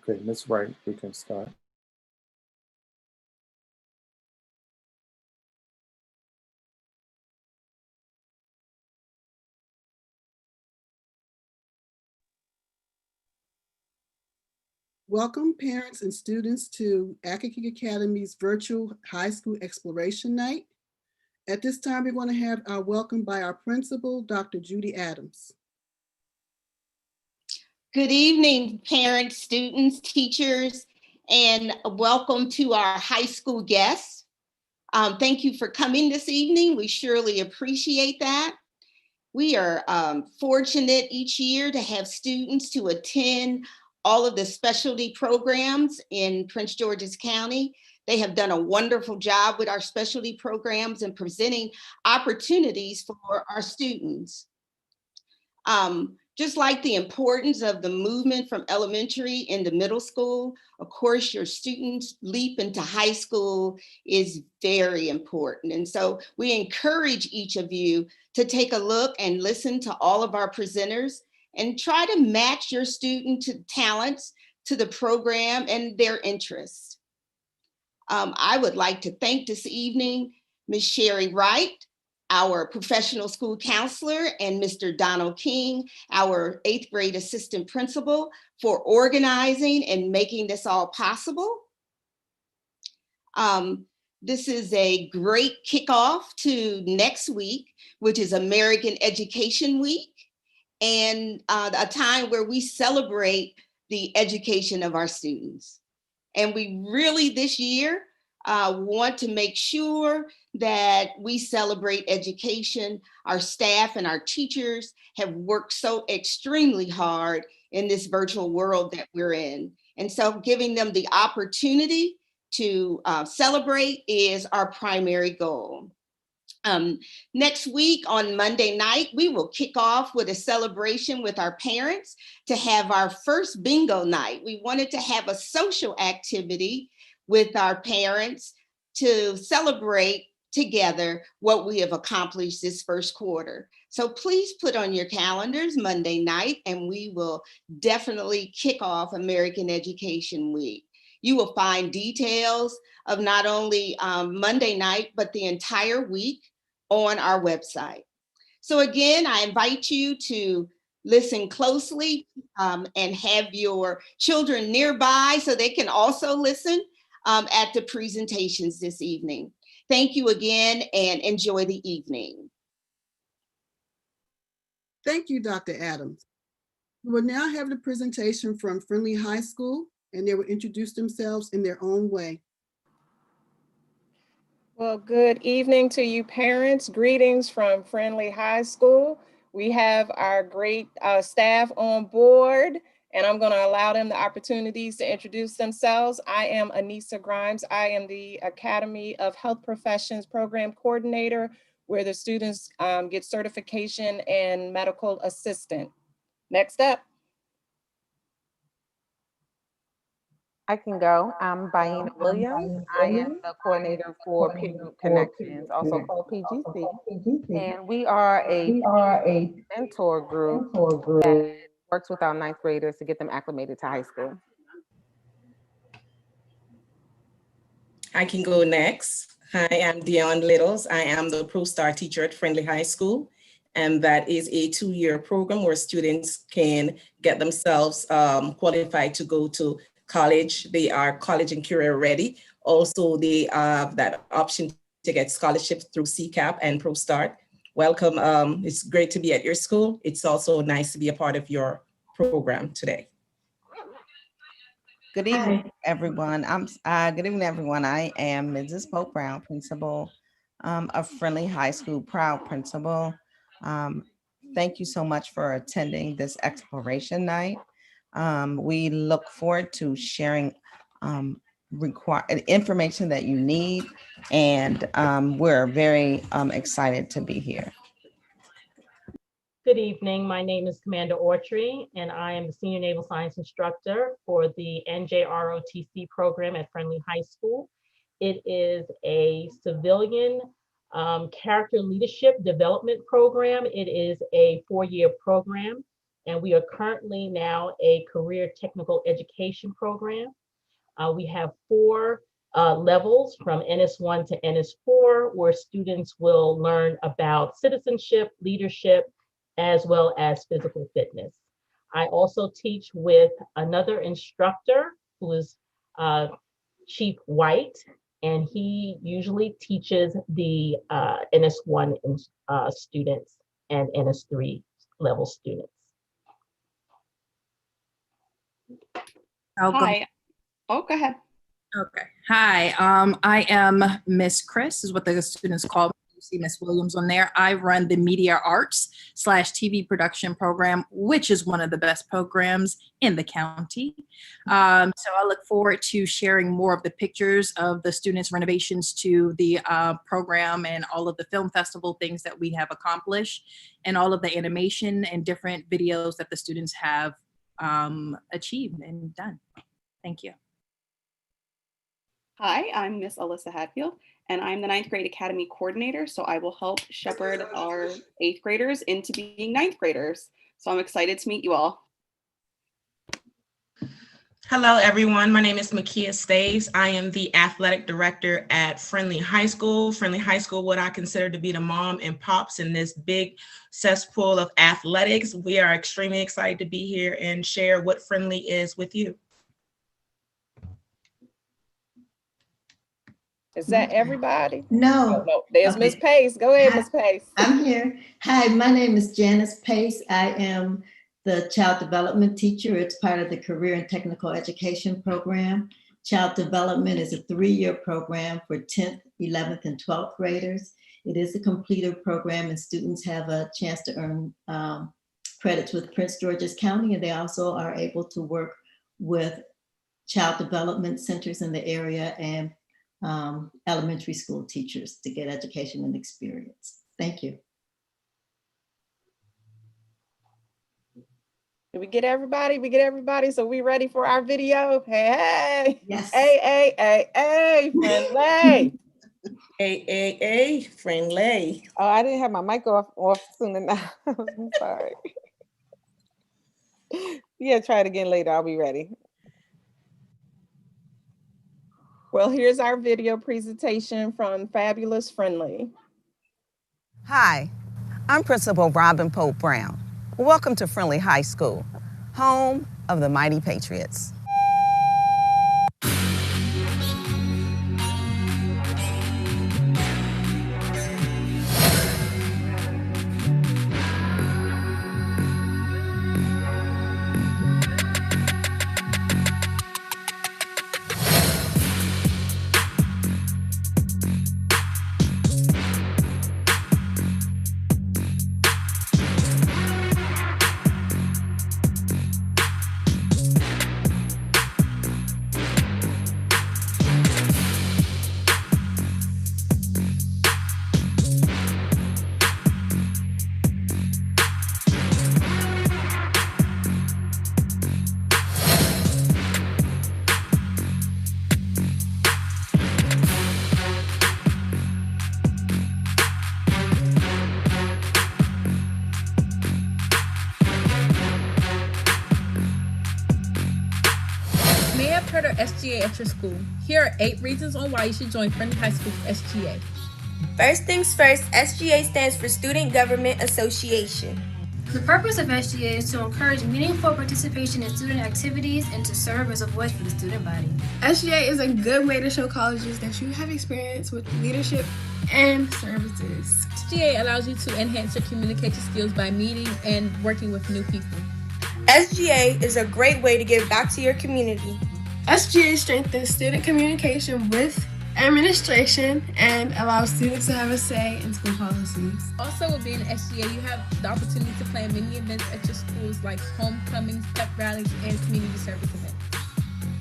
Okay, Ms. Wright, we can start. Welcome parents and students to Academic Academy's virtual high school exploration night. At this time, we're going to have our welcome by our principal, Dr. Judy Adams. Good evening, parents, students, teachers, and welcome to our high school guests. Thank you for coming this evening. We surely appreciate that. We are fortunate each year to have students to attend all of the specialty programs in Prince George's County. They have done a wonderful job with our specialty programs and presenting opportunities for our students. Just like the importance of the movement from elementary into middle school, of course, your students leap into high school is very important. And so we encourage each of you to take a look and listen to all of our presenters and try to match your student talents to the program and their interests. I would like to thank this evening Ms. Sherry Wright, our professional school counselor, and Mr. Donald King, our 8th grade assistant principal, for organizing and making this all possible. This is a great kickoff to next week, which is American Education Week, and a time where we celebrate the education of our students. And we really this year want to make sure that we celebrate education. Our staff and our teachers have worked so extremely hard in this virtual world that we're in. And so giving them the opportunity to celebrate is our primary goal. Next week on Monday night, we will kick off with a celebration with our parents to have our first bingo night. We wanted to have a social activity with our parents to celebrate together what we have accomplished this first quarter. So please put on your calendars Monday night, and we will definitely kick off American Education Week. You will find details of not only Monday night, but the entire week on our website. So again, I invite you to listen closely and have your children nearby so they can also listen at the presentations this evening. Thank you again and enjoy the evening. Thank you, Dr. Adams. We will now have the presentation from Friendly High School, and they will introduce themselves in their own way. Well, good evening to you parents. Greetings from Friendly High School. We have our great staff on board, and I'm going to allow them the opportunities to introduce themselves. I am Anissa Grimes. I am the Academy of Health Professions Program Coordinator, where the students get certification and medical assistant. Next up. I can go. I'm Baina Williams. I am the coordinator for Peer Group Connections, also called PGC. And we are a mentor group that works with our 9th graders to get them acclimated to high school. I can go next. Hi, I'm Dion Littles. I am the Pro Star teacher at Friendly High School. And that is a 2-year program where students can get themselves qualified to go to college. They are college and career ready. Also, they have that option to get scholarships through CCAP and Pro Start. Welcome. It's great to be at your school. It's also nice to be a part of your program today. Good evening, everyone. Good evening, everyone. I am Mrs. Pope Brown, principal of Friendly High School, proud principal. Thank you so much for attending this exploration night. We look forward to sharing information that you need, and we're very excited to be here. Good evening. My name is Commander Autry, and I am the Senior Naval Science Instructor for the NJROTC program at Friendly High School. It is a civilian character leadership development program. It is a 4-year program. and we are currently now a career technical education program. We have 4 levels from NS1 to NS4, where students will learn about citizenship, leadership, as well as physical fitness. I also teach with another instructor who is Chief White, and he usually teaches the NS1 students and NS3 level students. Hi. Oh, go ahead. Okay. Hi, I am Miss Chris, is what the students call me. You see Miss Williams on there. I run the Media Arts / TV production program, which is one of the best programs in the county. So I look forward to sharing more of the pictures of the students' renovations to the program and all of the film festival things that we have accomplished and all of the animation and different videos that the students have achieved and done. Thank you. Hi, I'm Miss Alyssa Hadfield, and I'm the 9th grade Academy Coordinator, so I will help shepherd our 8th graders into being 9th graders. So I'm excited to meet you all. Hello, everyone. My name is Makia Staves. I am the Athletic Director at Friendly High School. Friendly High School, what I consider to be the mom and pops in this big cesspool of athletics. We are extremely excited to be here and share what Friendly is with you. Is that everybody? No. Oh, no. There's Miss Pace. Go ahead, Miss Pace. I'm here. Hi, my name is Janice Pace. I am the child development teacher. It's part of the career and technical education program. Child development is a 3-year program for 10th, 11th, and 12th graders. It is a completed program, and students have a chance to earn credits with Prince George's County, and they also are able to work with child development centers in the area and elementary school teachers to get education and experience. Thank you. Did we get everybody? We get everybody. So we ready for our video? Hey, hey. Yes. Hey, Friendly. Hey, Friendly. Oh, I didn't have my mic off soon enough. I'm sorry. Yeah, try it again later. I'll be ready. Well, here's our video presentation from Fabulous Friendly. Hi, I'm Principal Robin Pope Brown. Welcome to Friendly High School, home of the Mighty Patriots. heard of SGA at your school. Here are 8 reasons on why you should join Friendly High School's SGA. First things first, SGA stands for Student Government Association. The purpose of SGA is to encourage meaningful participation in student activities and to serve as a voice for the student body. SGA is a good way to show colleges that you have experience with leadership and services. SGA allows you to enhance your communication skills by meeting and working with new people. SGA is a great way to give back to your community. SGA strengthens student communication with administration and allows students to have a say in school policies. Also, with being an SGA, you have the opportunity to plan many events at your schools like homecomings, pep rallies, and community service events.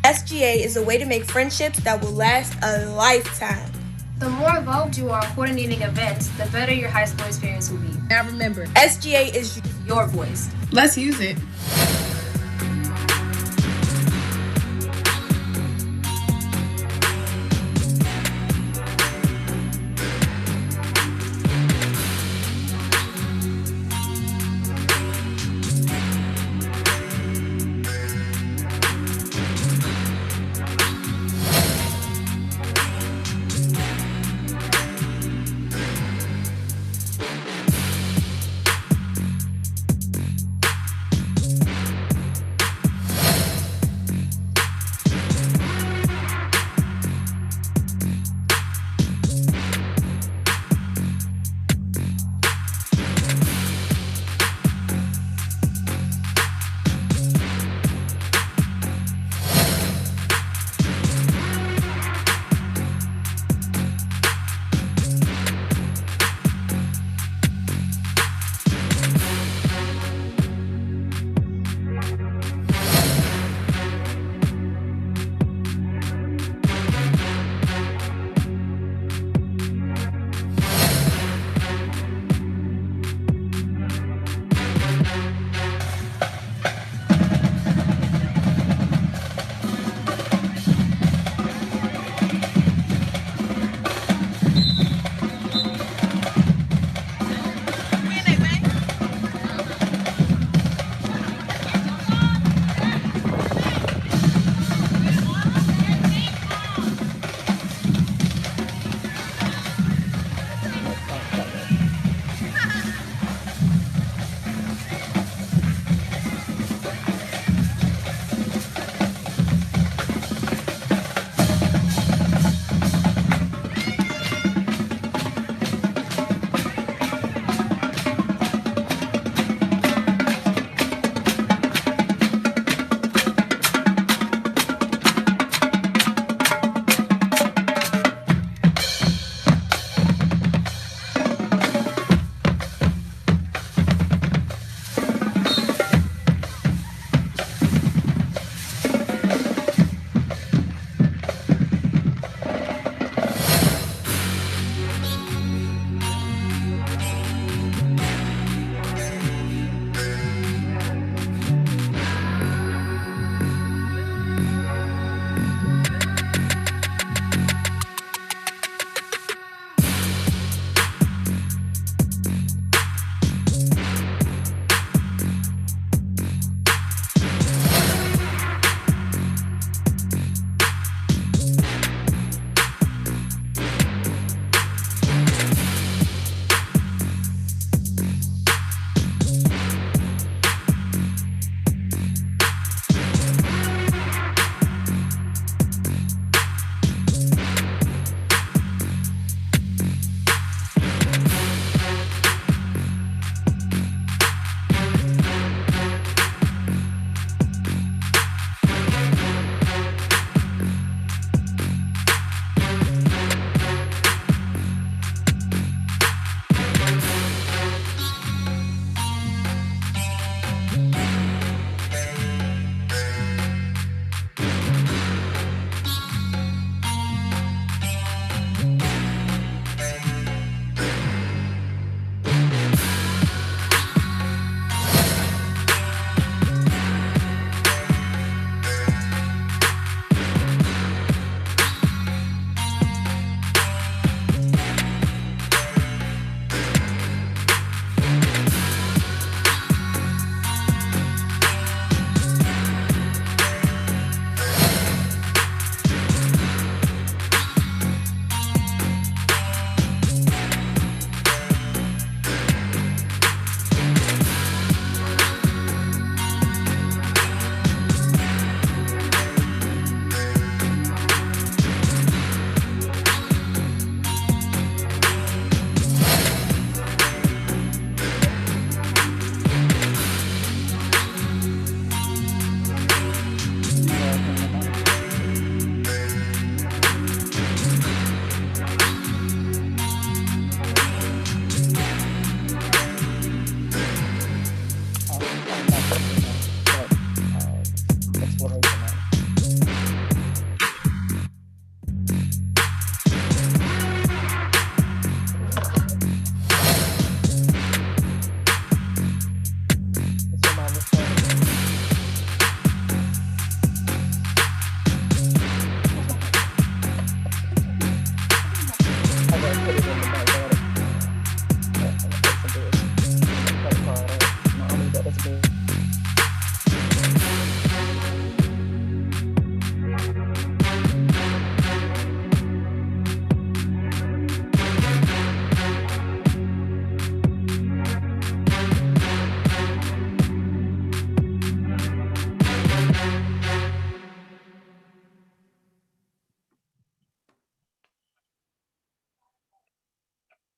SGA is a way to make friendships that will last a lifetime. The more involved you are coordinating events, the better your high school experience will be. Now remember, SGA is your voice. Let's use it.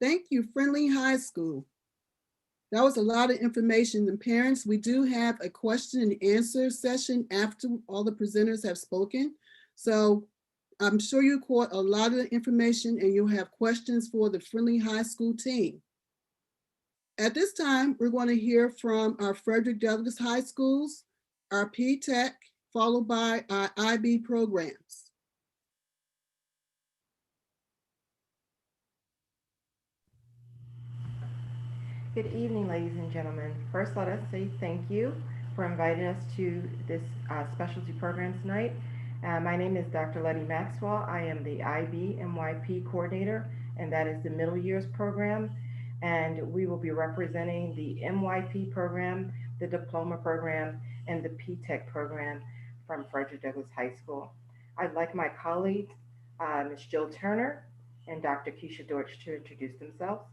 Thank you, Friendly High School. That was a lot of information. And parents, we do have a question and answer session after all the presenters have spoken. So I'm sure you caught a lot of the information and you'll have questions for the Friendly High School team. At this time, we're going to hear from our Frederick Douglass High Schools, our P-TECH, followed by our IB programs. Good evening, ladies and gentlemen. First, let us say thank you for inviting us to this specialty program tonight. My name is Dr. Letty Maxwell. I am the IB MYP coordinator, and that is the middle years program. And we will be representing the MYP program, the diploma program, and the P-TECH program from Frederick Douglass High School. I'd like my colleagues, Ms. Jill Turner and Dr. Keisha Dortch, to introduce themselves.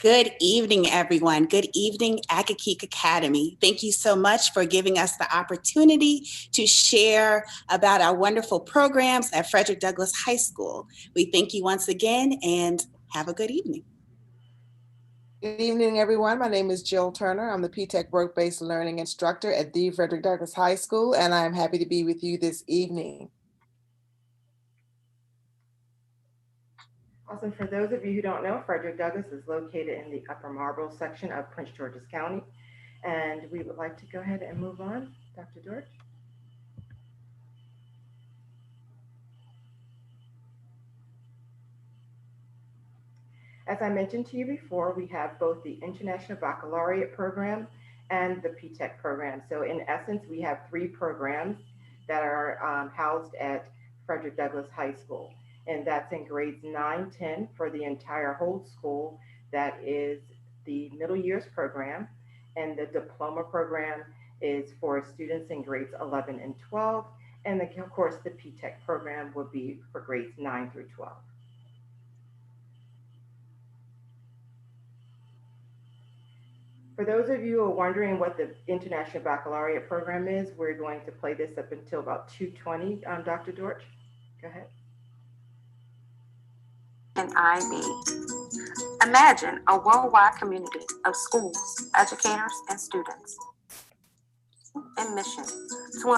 Good evening, everyone. Good evening, Academic Academy. Thank you so much for giving us the opportunity to share about our wonderful programs at Frederick Douglass High School. We thank you once again and have a good evening. Good evening, everyone. My name is Jill Turner. I'm the P-TECH Work-Based Learning Instructor at the Frederick Douglass High School, and I'm happy to be with you this evening. Also, for those of you who don't know, Frederick Douglass is located in the Upper Marlboro section of Prince George's County. And we would like to go ahead and move on. Dr. Dortch. As I mentioned to you before, we have both the International Baccalaureate program and the P-TECH program. So in essence, we have 3 programs that are housed at Frederick Douglass High School. And that's in grades 9, 10 for the entire whole school. That is the middle years program. And the diploma program is for students in grades 11 and 12. And of course, the P-TECH program would be for grades 9 through 12. For those of you who are wondering what the International Baccalaureate program is, we're going to play this up until about 2:20. Dr. Dortch, go ahead. And IB. Imagine a worldwide community of schools, educators, and students in mission to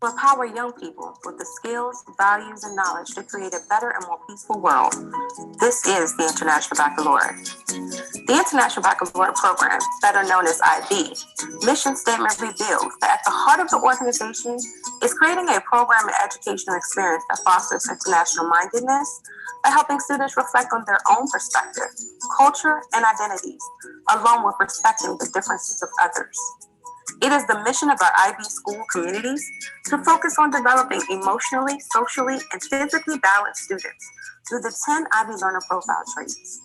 empower young people with the skills, values, and knowledge to create a better and more peaceful world. This is the International Baccalaureate. The International Baccalaureate program, better known as IB, mission statement reveals that at the heart of the organization is creating a program and educational experience that fosters international mindedness by helping students reflect on their own perspective, culture, and identities, along with respecting the differences of others. It is the mission of our IB school communities to focus on developing emotionally, socially, and physically balanced students through the 10 IB learner profile traits.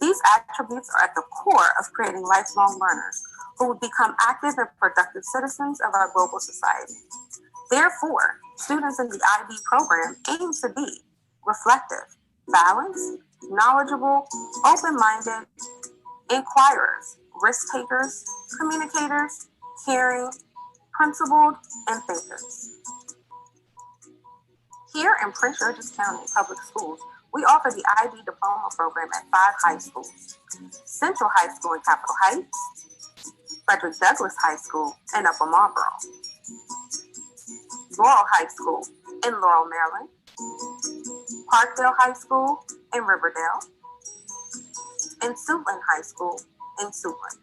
These attributes are at the core of creating lifelong learners who will become active and productive citizens of our global society. Therefore, students in the IB program aim to be reflective, balanced, knowledgeable, open-minded, inquirers, risk-takers, communicators, caring, principled, and thinkers. Here in Prince George's County Public Schools, we offer the IB Diploma program at 5 high schools: Central High School in Capitol Heights, Frederick Douglass High School in Upper Marlboro, Laurel High School in Laurel, Maryland, Parkdale High School in Riverdale, and Suitland High School in Suitland.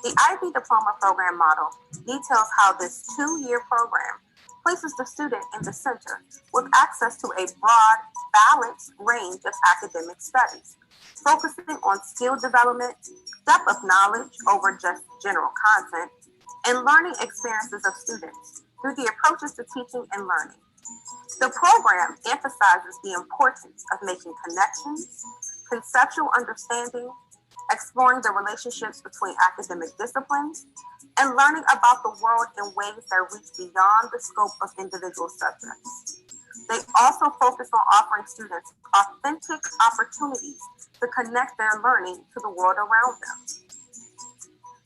The IB Diploma program model details how this 2-year program places the student in the center with access to a broad, balanced range of academic studies, focusing on skill development, depth of knowledge over just general content, and learning experiences of students through the approaches to teaching and learning. The program emphasizes the importance of making connections, conceptual understanding, exploring the relationships between academic disciplines, and learning about the world in ways that reach beyond the scope of individual subjects. They also focus on offering students authentic opportunities to connect their learning to the world around them.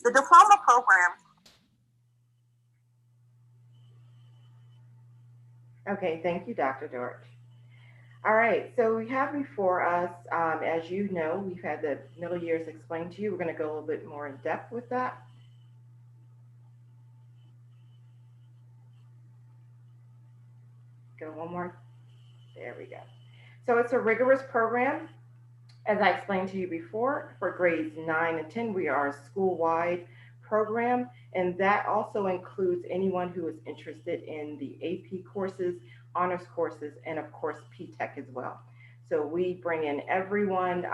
The diploma program. Okay, thank you, Dr. Dortch. All right, so we have before us, as you know, we've had the middle years explained to you. We're going to go a little bit more in depth with that. Go one more. There we go. So it's a rigorous program. As I explained to you before, for grades 9 and 10, we are a school-wide program, and that also includes anyone who is interested in the AP courses, honors courses, and of course, P-TECH as well. So we bring in everyone,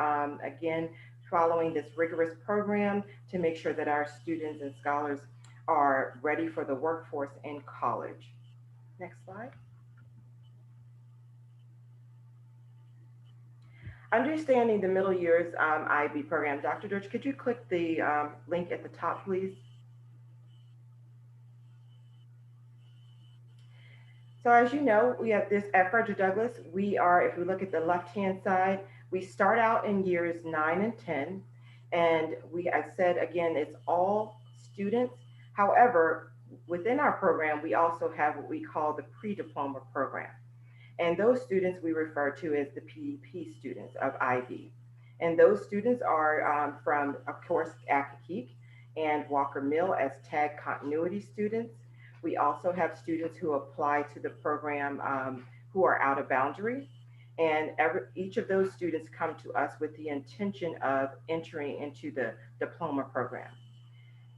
again, following this rigorous program to make sure that our students and scholars are ready for the workforce in college. Next slide. Understanding the middle years IB program. Dr. George, could you click the link at the top, please? So as you know, we have this at Frederick Douglass. We are, if we look at the left-hand side, we start out in years 9 and 10. And I said, again, it's all students. However, within our program, we also have what we call the pre-diploma program. And those students we refer to as the PDP students of IB. And those students are from, of course, Accokeek and Walker Mill as tag continuity students. We also have students who apply to the program who are out of boundary. And each of those students come to us with the intention of entering into the diploma program.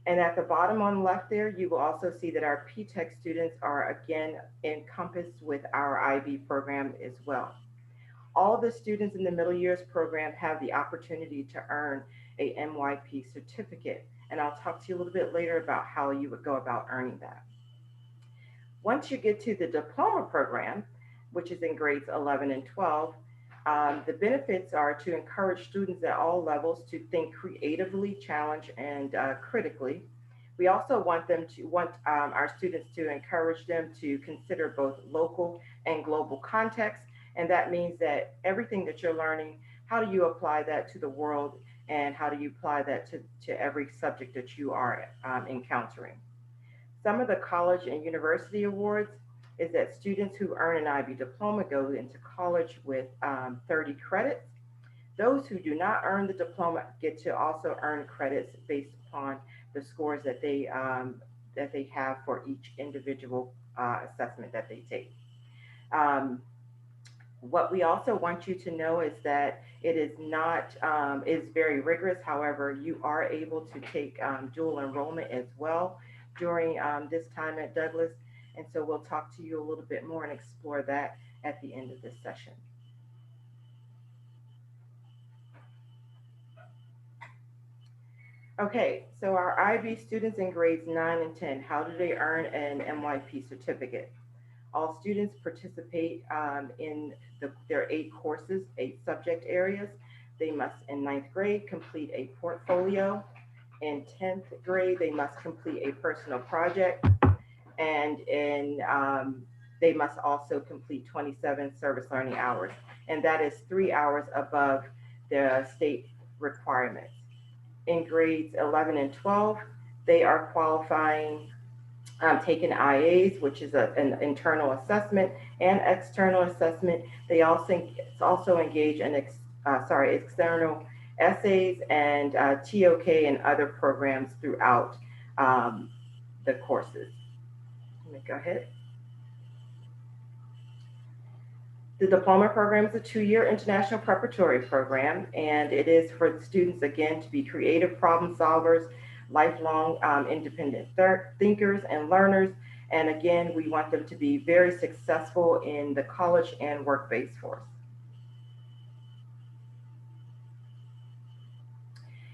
And at the bottom on the left there, you will also see that our P-TECH students are again encompassed with our IB program as well. All of the students in the middle years program have the opportunity to earn a MYP certificate. And I'll talk to you a little bit later about how you would go about earning that. Once you get to the diploma program, which is in grades 11 and 12, the benefits are to encourage students at all levels to think creatively, challenge, and critically. We also want our students to encourage them to consider both local and global context. And that means that everything that you're learning, how do you apply that to the world, and how do you apply that to every subject that you are encountering? Some of the college and university awards is that students who earn an IB diploma go into college with 30 credits. Those who do not earn the diploma get to also earn credits based upon the scores that they have for each individual assessment that they take. What we also want you to know is that it is not, it's very rigorous. However, you are able to take dual enrollment as well during this time at Douglass. And so we'll talk to you a little bit more and explore that at the end of this session. Okay, so our IB students in grades 9 and 10, how do they earn an MYP certificate? All students participate in their 8 courses, 8 subject areas. They must, in 9th grade, complete a portfolio. In 10th grade, they must complete a personal project. And they must also complete 27 service learning hours. And that is 3 hours above the state requirements. In grades 11 and 12, they are qualifying, taking IAs, which is an internal assessment and external assessment. They also engage in external essays and TOK and other programs throughout the courses. Let me go ahead. The diploma program is a 2-year international preparatory program, and it is for students, again, to be creative problem solvers, lifelong independent thinkers and learners. And again, we want them to be very successful in the college and work-based force.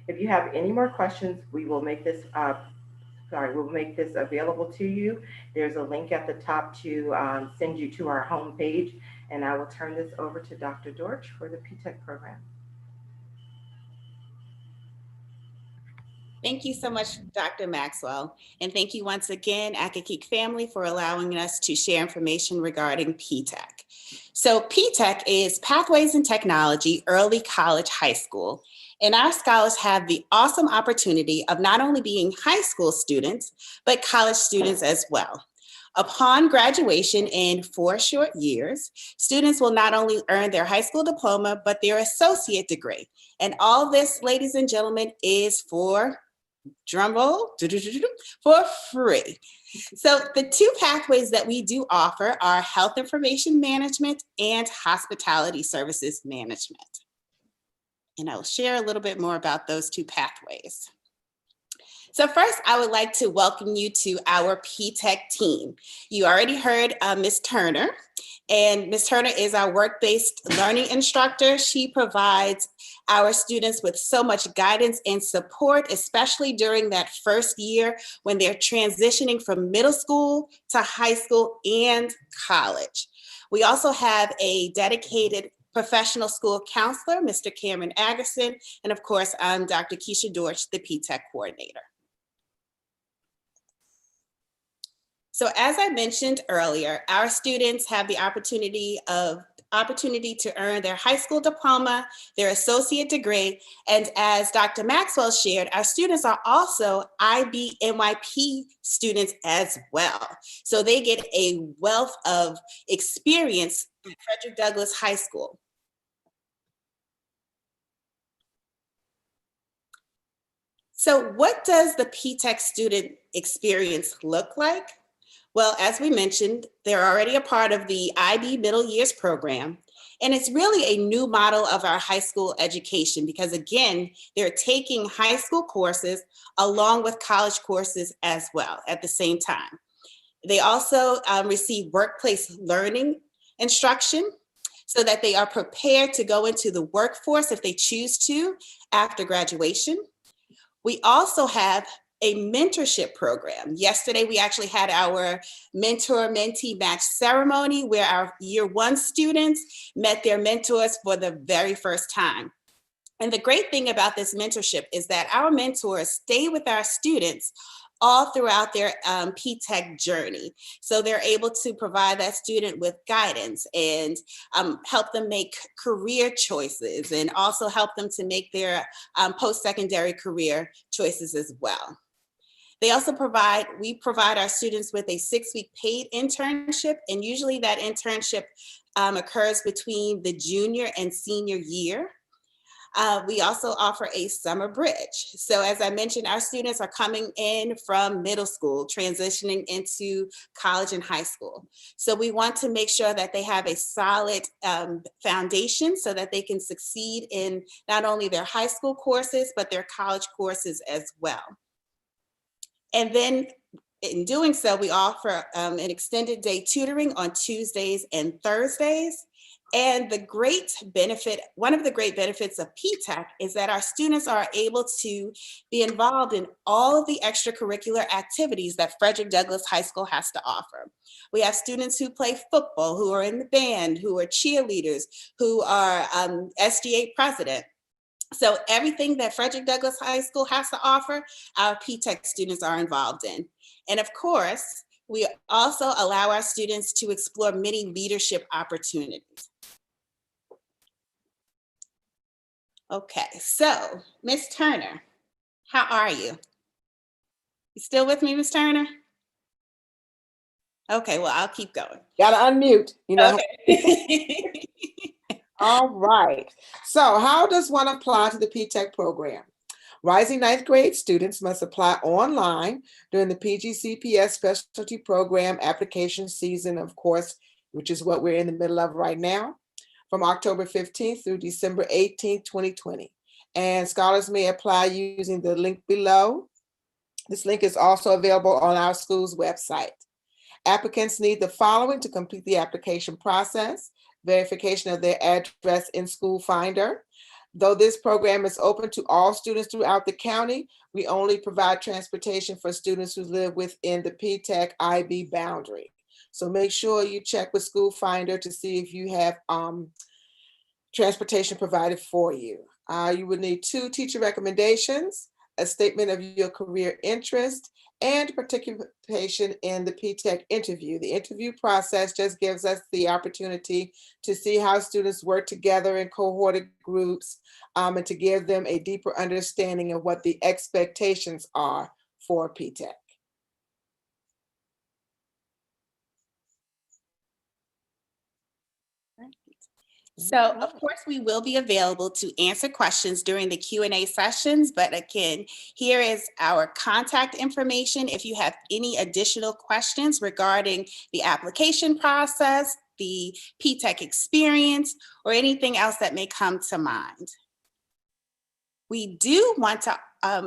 If you have any more questions, we will make this we'll make this available to you. There's a link at the top to send you to our homepage, and I will turn this over to Dr. Dortch for the P-TECH program. Thank you so much, Dr. Maxwell. And thank you once again, Accokeek family, for allowing us to share information regarding P-TECH. So P-TECH is Pathways in Technology, Early College High School. And our scholars have the awesome opportunity of not only being high school students, but college students as well. Upon graduation in 4 short years, students will not only earn their high school diploma, but their associate degree. And all this, ladies and gentlemen, is for, drum roll, for free. So the 2 pathways that we do offer are health information management and hospitality services management. And I will share a little bit more about those 2 pathways. So first, I would like to welcome you to our P-TECH team. You already heard Ms. Turner, and Ms. Turner is our work-based learning instructor. She provides our students with so much guidance and support, especially during that first year when they're transitioning from middle school to high school and college. We also have a dedicated professional school counselor, Mr. Cameron Agerson, and of course, I'm Dr. Keisha Dorch, the P-TECH coordinator. So as I mentioned earlier, our students have the opportunity to earn their high school diploma, their associate degree, and as Dr. Maxwell shared, our students are also IB-NYP students as well. So they get a wealth of experience at Frederick Douglass High School. So what does the P-TECH student experience look like? Well, as we mentioned, they're already a part of the IB Middle Years program, and it's really a new model of our high school education because, again, they're taking high school courses along with college courses as well at the same time. They also receive workplace learning instruction so that they are prepared to go into the workforce if they choose to after graduation. We also have a mentorship program. Yesterday, we actually had our mentor-mentee match ceremony where our year 1 students met their mentors for the very first time. And the great thing about this mentorship is that our mentors stay with our students all throughout their P-TECH journey. So they're able to provide that student with guidance and help them make career choices and also help them to make their post-secondary career choices as well. They also we provide our students with a 6-week paid internship, and usually that internship occurs between the junior and senior year. We also offer a summer bridge. So as I mentioned, our students are coming in from middle school, transitioning into college and high school. So we want to make sure that they have a solid foundation so that they can succeed in not only their high school courses, but their college courses as well. And then in doing so, we offer an extended day tutoring on Tuesdays and Thursdays. And the great benefit, one of the great benefits of P-TECH is that our students are able to be involved in all of the extracurricular activities that Frederick Douglass High School has to offer. We have students who play football, who are in the band, who are cheerleaders, who are SGA president. So everything that Frederick Douglass High School has to offer, our P-TECH students are involved in. And of course, we also allow our students to explore many leadership opportunities. Okay, so Ms. Turner, how are you? You still with me, Ms. Turner? Okay, well, I'll keep going. Gotta unmute, you know. Okay. All right. So how does one apply to the P-TECH program? Rising 9th grade students must apply online during the PGCPS specialty program application season, of course, which is what we're in the middle of right now, from October 15th through December 18th, 2020. And scholars may apply using the link below. This link is also available on our school's website. Applicants need the following to complete the application process: verification of their address in School Finder. Though this program is open to all students throughout the county, we only provide transportation for students who live within the P-TECH IB boundary. So make sure you check with School Finder to see if you have transportation provided for you. You would need 2 teacher recommendations, a statement of your career interest, and participation in the P-TECH interview. The interview process just gives us the opportunity to see how students work together in cohorted groups and to give them a deeper understanding of what the expectations are for P-TECH. So of course we will be available to answer questions during the Q&A sessions, but again, here is our contact information. If you have any additional questions regarding the application process, the P-TECH experience, or anything else that may come to mind. We do want to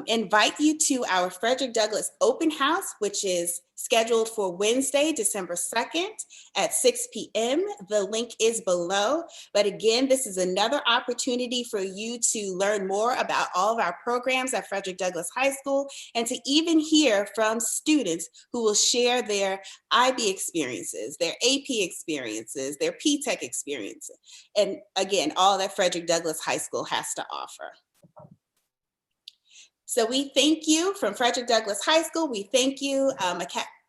invite you to our Frederick Douglass Open House, which is scheduled for Wednesday, December 2nd at 6 p.m. The link is below. But again, this is another opportunity for you to learn more about all of our programs at Frederick Douglass High School and to even hear from students who will share their IB experiences, their AP experiences, their P-TECH experiences, and again, all that Frederick Douglass High School has to offer. So we thank you from Frederick Douglass High School. We thank you,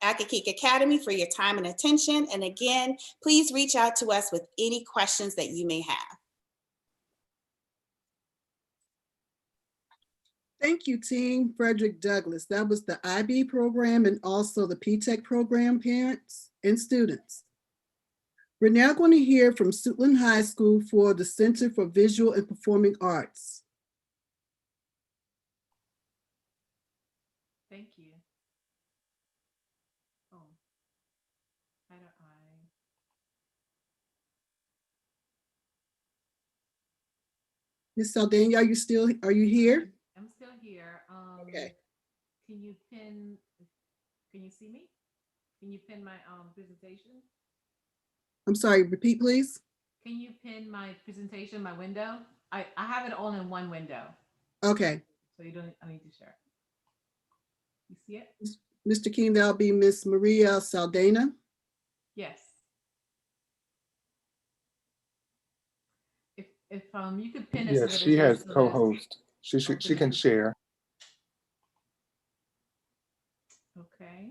Academic Academy, for your time and attention. And again, please reach out to us with any questions that you may have. Thank you, Team Frederick Douglass. That was the IB program and also the P-TECH program, parents and students. We're now going to hear from Suitland High School for the Center for Visual and Performing Arts. Thank you. Oh, how do Ms. Saldana, are you here? I'm still here. Okay. Can you see me? Can you pin my presentation? I'm sorry, repeat, please. Can you pin my presentation, my window? I have it all in one window. Okay. So you don't, I need to share. You see it? Mr. King, that'll be Miss Maria Saldana. Yes. If you could pin it. Yes, so that she it has goes to co-host. She can share. Okay.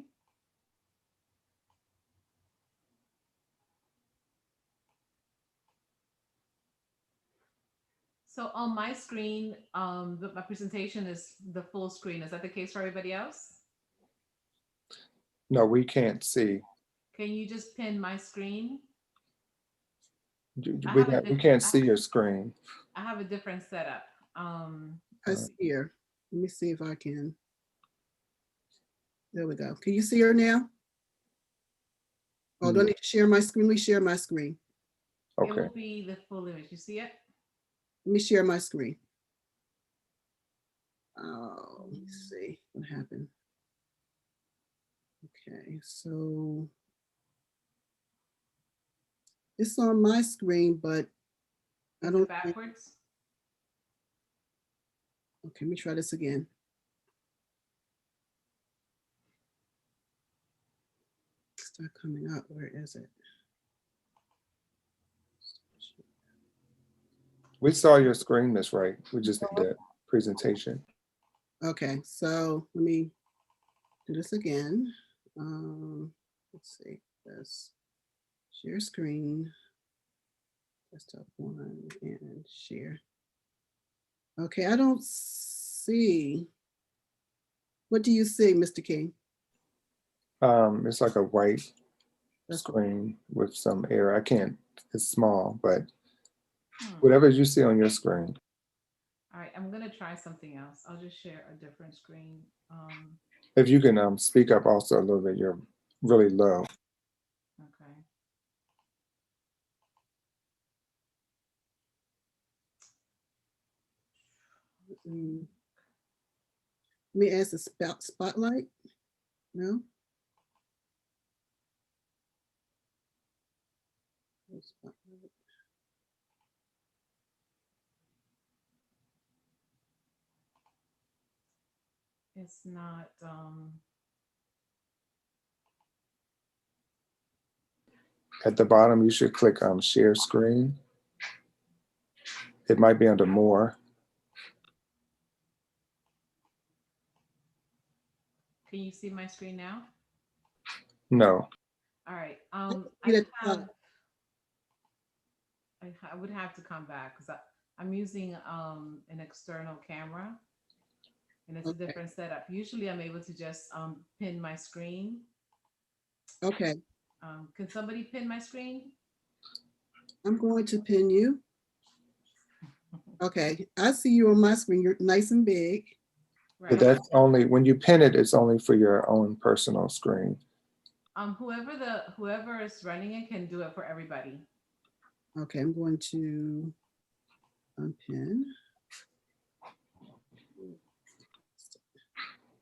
So on my screen, my presentation is the full screen. Is that the case for everybody else? No, we can't see. Can you just pin my screen? We can't see your screen. I have a different setup. I see here. Let me see if I can. There we go. Can you see her now? Oh, do I need to share my screen? Let me share my screen. It will be the full image. You see it? Let me share my screen. Oh, let me see what happened. Okay, so it's on my screen, but I don't. Backwards. Okay, let me try this again. Start coming up. Where is it? We saw your screen, Miss Wright. We just need that presentation. Okay, so let me do this again. Let's see. Let's share screen. Desktop 1 and share. Okay, I don't see. What do you see, Mr. King? It's like a white screen with some error. I can't, it's small, but whatever you see on your screen. All right, I'm gonna try something else. I'll just share a different screen. If you can speak up also a little bit, you're really low. Okay. Let me ask the spotlight. No? Spotlight. It's not. At the bottom, you should click share screen. It might be under more. Can you see my screen now? No. All right. I would have to come back because I'm using an external camera, and it's a different setup. Usually, I'm able to just pin my screen. Okay. Can somebody pin my screen? I'm going to pin you. Okay, I see you on my screen. You're nice and big. But that's only, when you pin it, it's only for your own personal screen. Whoever is running it can do it for everybody. Okay, I'm going to unpin.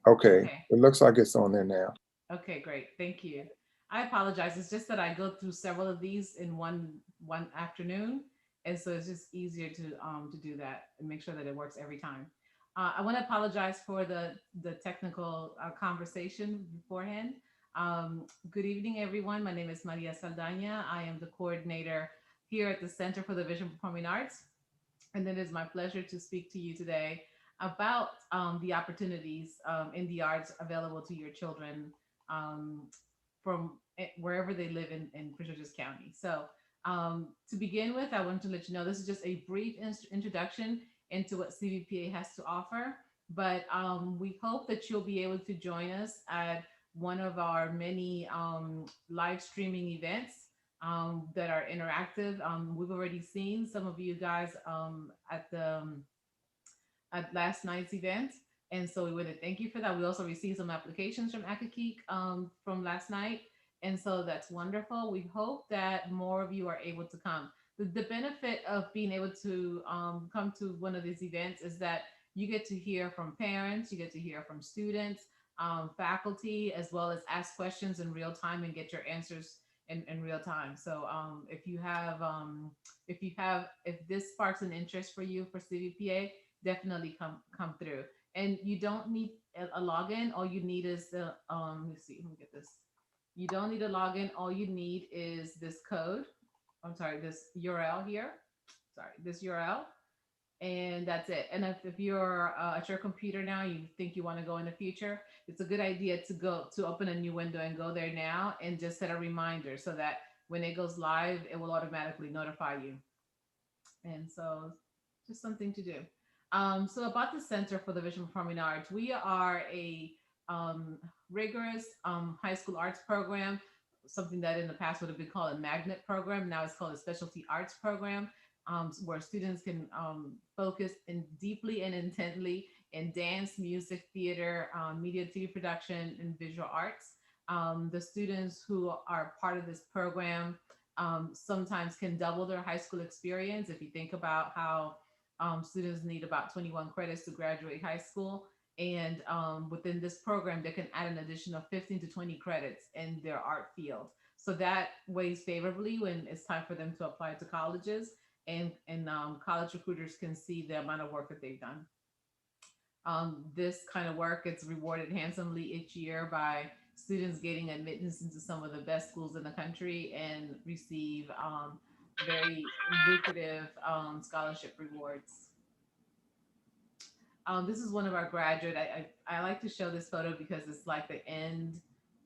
Okay, it looks like it's on there now. Okay, great. Thank you. I apologize. It's just that I go through several of these in one afternoon, and so it's just easier to do that and make sure that it works every time. I want to apologize for the technical conversation beforehand. Good evening, everyone. My name is Maria Saldana. I am the coordinator here at the Center for the Visual Performing Arts, and it is my pleasure to speak to you today about the opportunities in the arts available to your children from wherever they live in Prince George's County. So to begin with, I want to let you know this is just a brief introduction into what CVPA has to offer, but we hope that you'll be able to join us at one of our many live streaming events that are interactive. We've already seen some of you guys at last night's event. And so we want to thank you for that. We also received some applications from Akakeek from last night. And so that's wonderful. We hope that more of you are able to come. The benefit of being able to come to one of these events is that you get to hear from parents, you get to hear from students, faculty, as well as ask questions in real time and get your answers in real time. So if this sparks an interest for you for CVPA, definitely come through. And you don't need a login. All you need is the let me see, let me get this. You don't need a login. All you need is this code. I'm sorry, this URL here. Sorry, this URL. And that's it. And if you're at your computer now, you think you want to go in the future, it's a good idea to open a new window and go there now and just set a reminder so that when it goes live, it will automatically notify you. And so just something to do. So about the Center for the Visual Performing Arts, we are a rigorous high school arts program, something that in the past would have been called a magnet program. Now it's called a specialty arts program, where students can focus deeply and intently in dance, music, theater, media, TV production, and visual arts. The students who are part of this program sometimes can double their high school experience. If you think about how students need about 21 credits to graduate high school, and within this program, they can add an additional 15 to 20 credits in their art field. So that weighs favorably when it's time for them to apply to colleges, and college recruiters can see the amount of work that they've done. This kind of work gets rewarded handsomely each year by students getting admittance into some of the best schools in the country and receive very lucrative scholarship rewards. This is one of our graduate. I like to show this photo because it's like the end.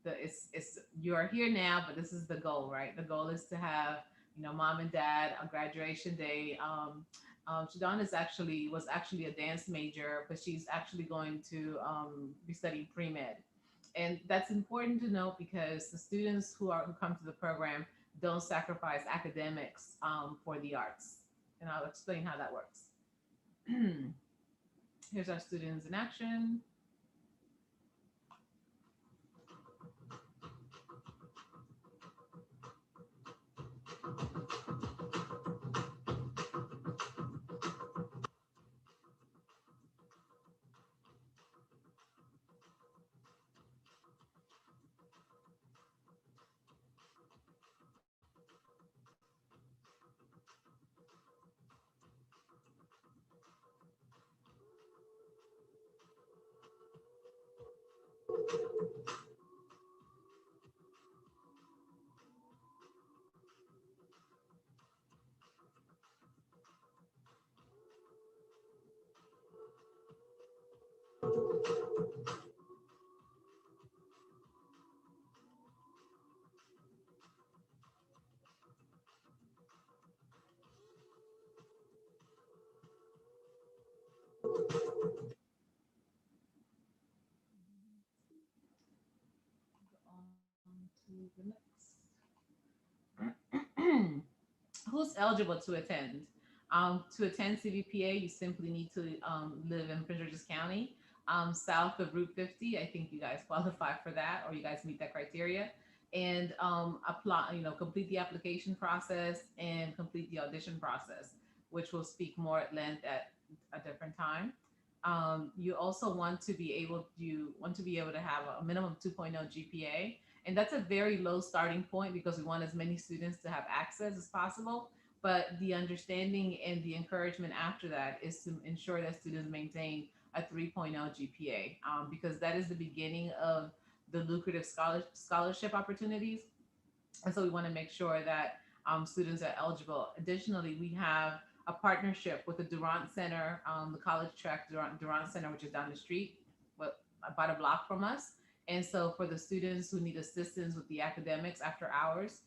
It's you are here now, but this is the goal, right? The goal is to have mom and dad on graduation day. Shadon was actually a dance major, but she's actually going to be studying pre-med. And that's important to note because the students who come to the program don't sacrifice academics for the arts. And I'll explain how that works. Here's our students in action. who's eligible to attend. To attend CVPA, you simply need to live in Prince George's County, south of Route 50. I think you guys qualify for that, or you guys meet that criteria. And apply, complete the application process and complete the audition process, which we'll speak more at length at a different time. You also want to be able to have a minimum 2.0 GPA, and that's a very low starting point because we want as many students to have access as possible. But the understanding and the encouragement after that is to ensure that students maintain a 3.0 GPA, because that is the beginning of the lucrative scholarship opportunities. And so we want to make sure that students are eligible. Additionally, we have a partnership with the Durant Center, the College Track Durant Center, which is down the street, about a block from us. And so for the students who need assistance with the academics after hours,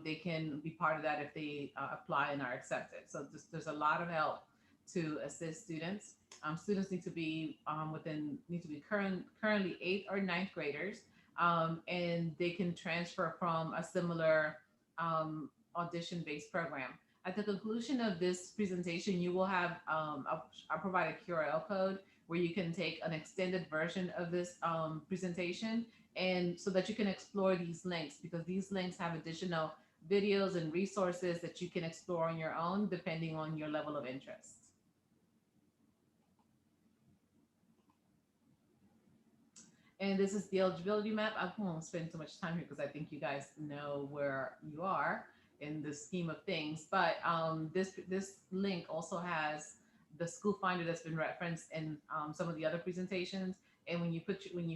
they can be part of that if they apply and are accepted. So there's a lot of help to assist students. Students need to be currently 8th or 9th graders, and they can transfer from a similar audition-based program. At the conclusion of this presentation, you will have, I'll provide a URL code where you can take an extended version of this presentation, and so that you can explore these links, because these links have additional videos and resources that you can explore on your own depending on your level of interest. And this is the eligibility map. I won't spend too much time here because I think you guys know where you are in the scheme of things. But this link also has the school finder that's been referenced in some of the other presentations. And when you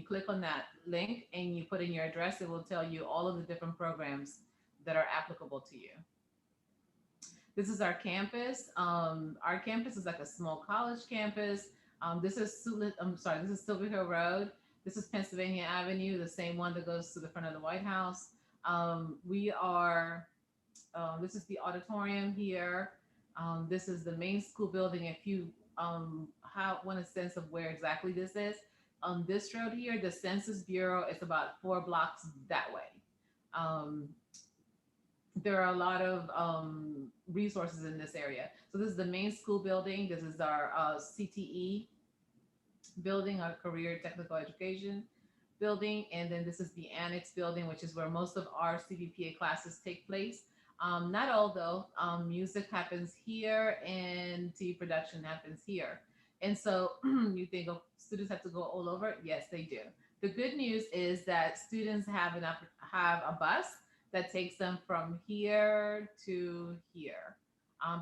click on that link and you put in your address, it will tell you all of the different programs that are applicable to you. This is our campus. Our campus is like a small college campus. This is Silver Hill Road. This is Pennsylvania Avenue, the same one that goes to the front of the White House. This is the auditorium here. This is the main school building. If you want a sense of where exactly this is, on this road here, the Census Bureau is about 4 blocks that way. There are a lot of resources in this area. So this is the main school building. This is our CTE building, our Career Technical Education building. And then this is the Annex building, which is where most of our CVPA classes take place. Not all though, music happens here and TV production happens here. And so you think students have to go all over? Yes, they do. The good news is that students have a bus that takes them from here to here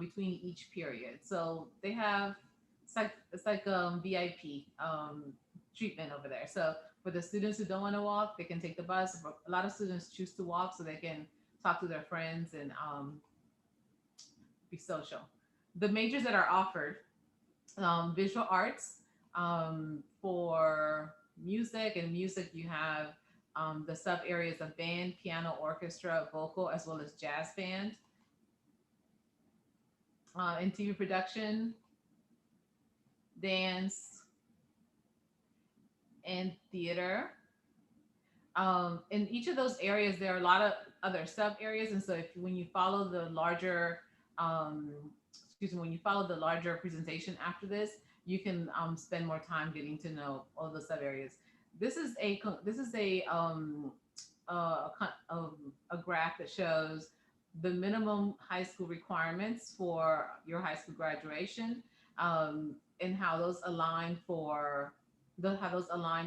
between each period. So they have, it's like VIP treatment over there. So for the students who don't want to walk, they can take the bus. A lot of students choose to walk so they can talk to their friends and be social. The majors that are offered, visual arts, for music, and music you have the sub areas of band, piano, orchestra, vocal, as well as jazz band. In TV production, dance, and theater. In each of those areas, there are a lot of other sub areas. And so when you follow the larger, presentation after this, you can spend more time getting to know all the sub areas. This is a graph that shows the minimum high school requirements for your high school graduation, and how those align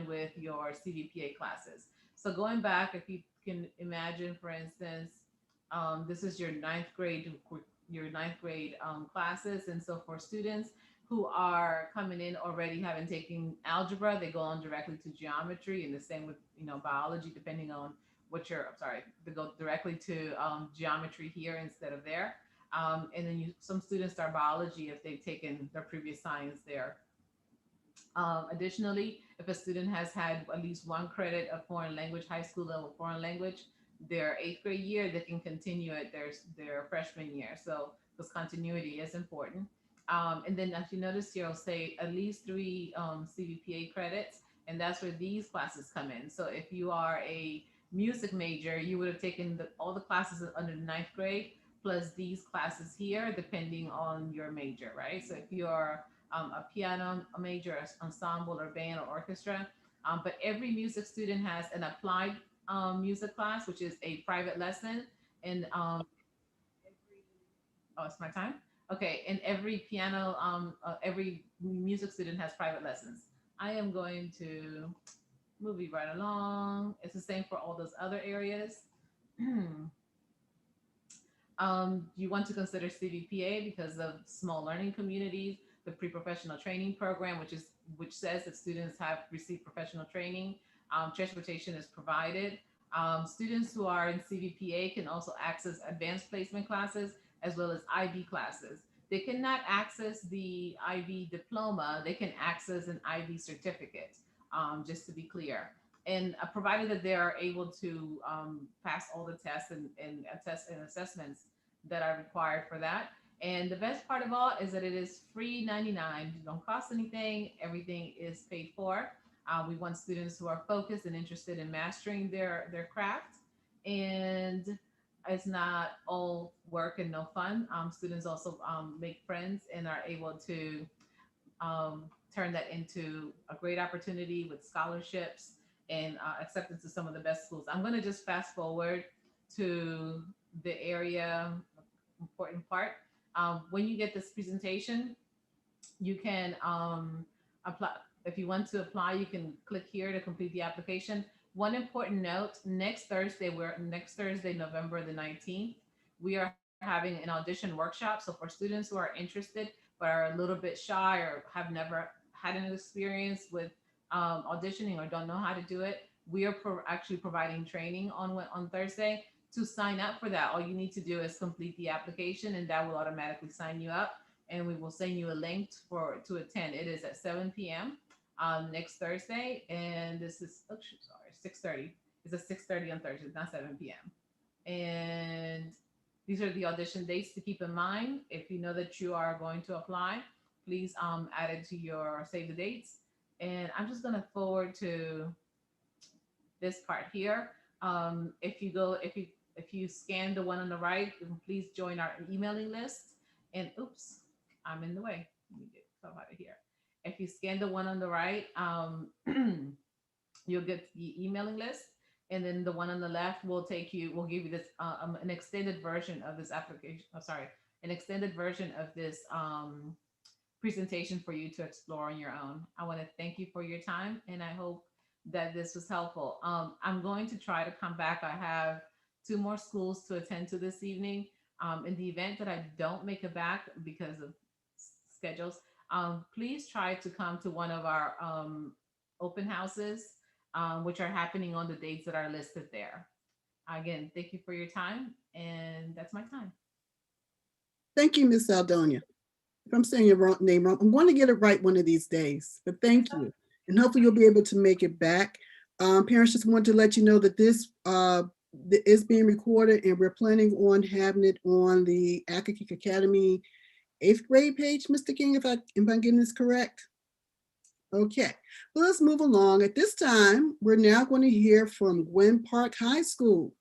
with your CVPA classes. So going back, if you can imagine, for instance, this is your ninth grade classes. And so for students who are coming in already having taken algebra, they go on directly to geometry, and the same with biology, depending on they go directly to geometry here instead of there. And then some students start biology if they've taken their previous science there. Additionally, if a student has had at least 1 credit of foreign language, high school level foreign language, their 8th grade year, they can continue at their freshman year. So this continuity is important. And then as you notice here, I'll say at least 3 CVPA credits, and that's where these classes come in. So if you are a music major, you would have taken all the classes under the 9th grade, plus these classes here, depending on your major, right? So if you're a piano major, ensemble or band or orchestra, but every music student has an applied music class, which is a private lesson. And oh, it's my time. Okay, and every piano, every music student has private lessons. I am going to move you right along. It's the same for all those other areas. You want to consider CVPA because of small learning communities, the pre-professional training program, which says that students have received professional training. Transportation is provided. Students who are in CVPA can also access advanced placement classes as well as IB classes. They cannot access the IB diploma. They can access an IB certificate, just to be clear. And provided that they are able to pass all the tests and assessments that are required for that. And the best part of all is that it is free 99. It don't cost anything. Everything is paid for. We want students who are focused and interested in mastering their craft. And it's not all work and no fun. Students also make friends and are able to turn that into a great opportunity with scholarships and acceptance to some of the best schools. I'm going to just fast forward to the area important part. When you get this presentation, you can apply. If you want to apply, you can click here to complete the application. One important note, next Thursday, November the 19th, we are having an audition workshop. So for students who are interested, but are a little bit shy or have never had an experience with auditioning or don't know how to do it, we are actually providing training on Thursday. To sign up for that, all you need to do is complete the application and that will automatically sign you up. And we will send you a link to attend. It is at 7 p.m. Next Thursday. And this is, 6:30. It's at 6:30 on Thursday, not 7 p.m. And these are the audition dates to keep in mind. If you know that you are going to apply, please add it to your save the dates. And I'm just gonna forward to this part here. If you scan the one on the right, please join our emailing list. And oops, I'm in the way. Let me get stuff out of here. If you scan the one on the right, you'll get the emailing list. And then the one on the left will give you this an extended version of this application. An extended version of this presentation for you to explore on your own. I want to thank you for your time, and I hope that this was helpful. I'm going to try to come back. I have 2 more schools to attend to this evening. In the event that I don't make it back because of schedules, please try to come to one of our open houses, which are happening on the dates that are listed there. Again, thank you for your time, and that's my time. Thank you, Ms. Aldonia. If I'm saying your name wrong, I'm going to get it right one of these days, but thank you. And hopefully you'll be able to make it back. Parents, just want to let you know that this is being recorded and we're planning on having it on the Academic Academy 8th grade page, Mr. King, if I'm getting this correct. Okay, well, let's move along. At this time, we're now going to hear from Gwynn Park High School.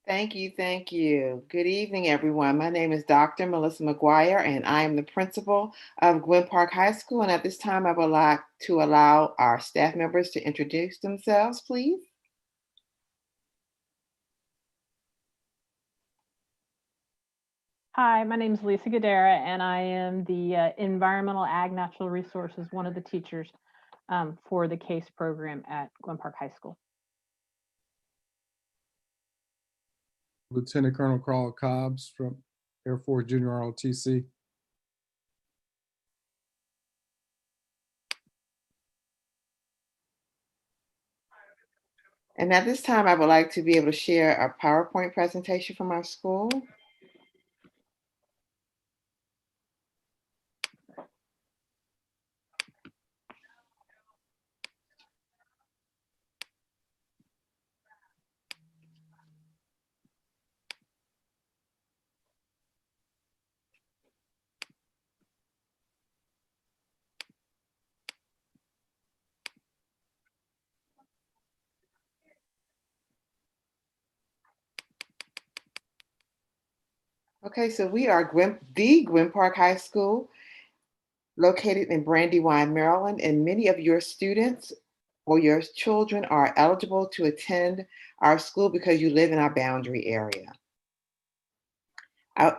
Thank you. Thank you. Good evening, everyone. My name is Dr. Melissa McGuire, and I am the principal of Gwynn Park High School. And at this time, I would like to allow our staff members to introduce themselves, please. Hi, my name is Lisa Gadara, and I am the Environmental Ag Natural Resources, one of the teachers for the CASE program at Gwynn Park High School. Lieutenant Colonel Carl Cobbs from Air Force Junior ROTC. And at this time, I would like to be able to share a PowerPoint presentation from our school. Okay, so we are the Gwynn Park High School, located in Brandywine, Maryland, and many of your students or your children are eligible to attend our school because you live in our boundary area.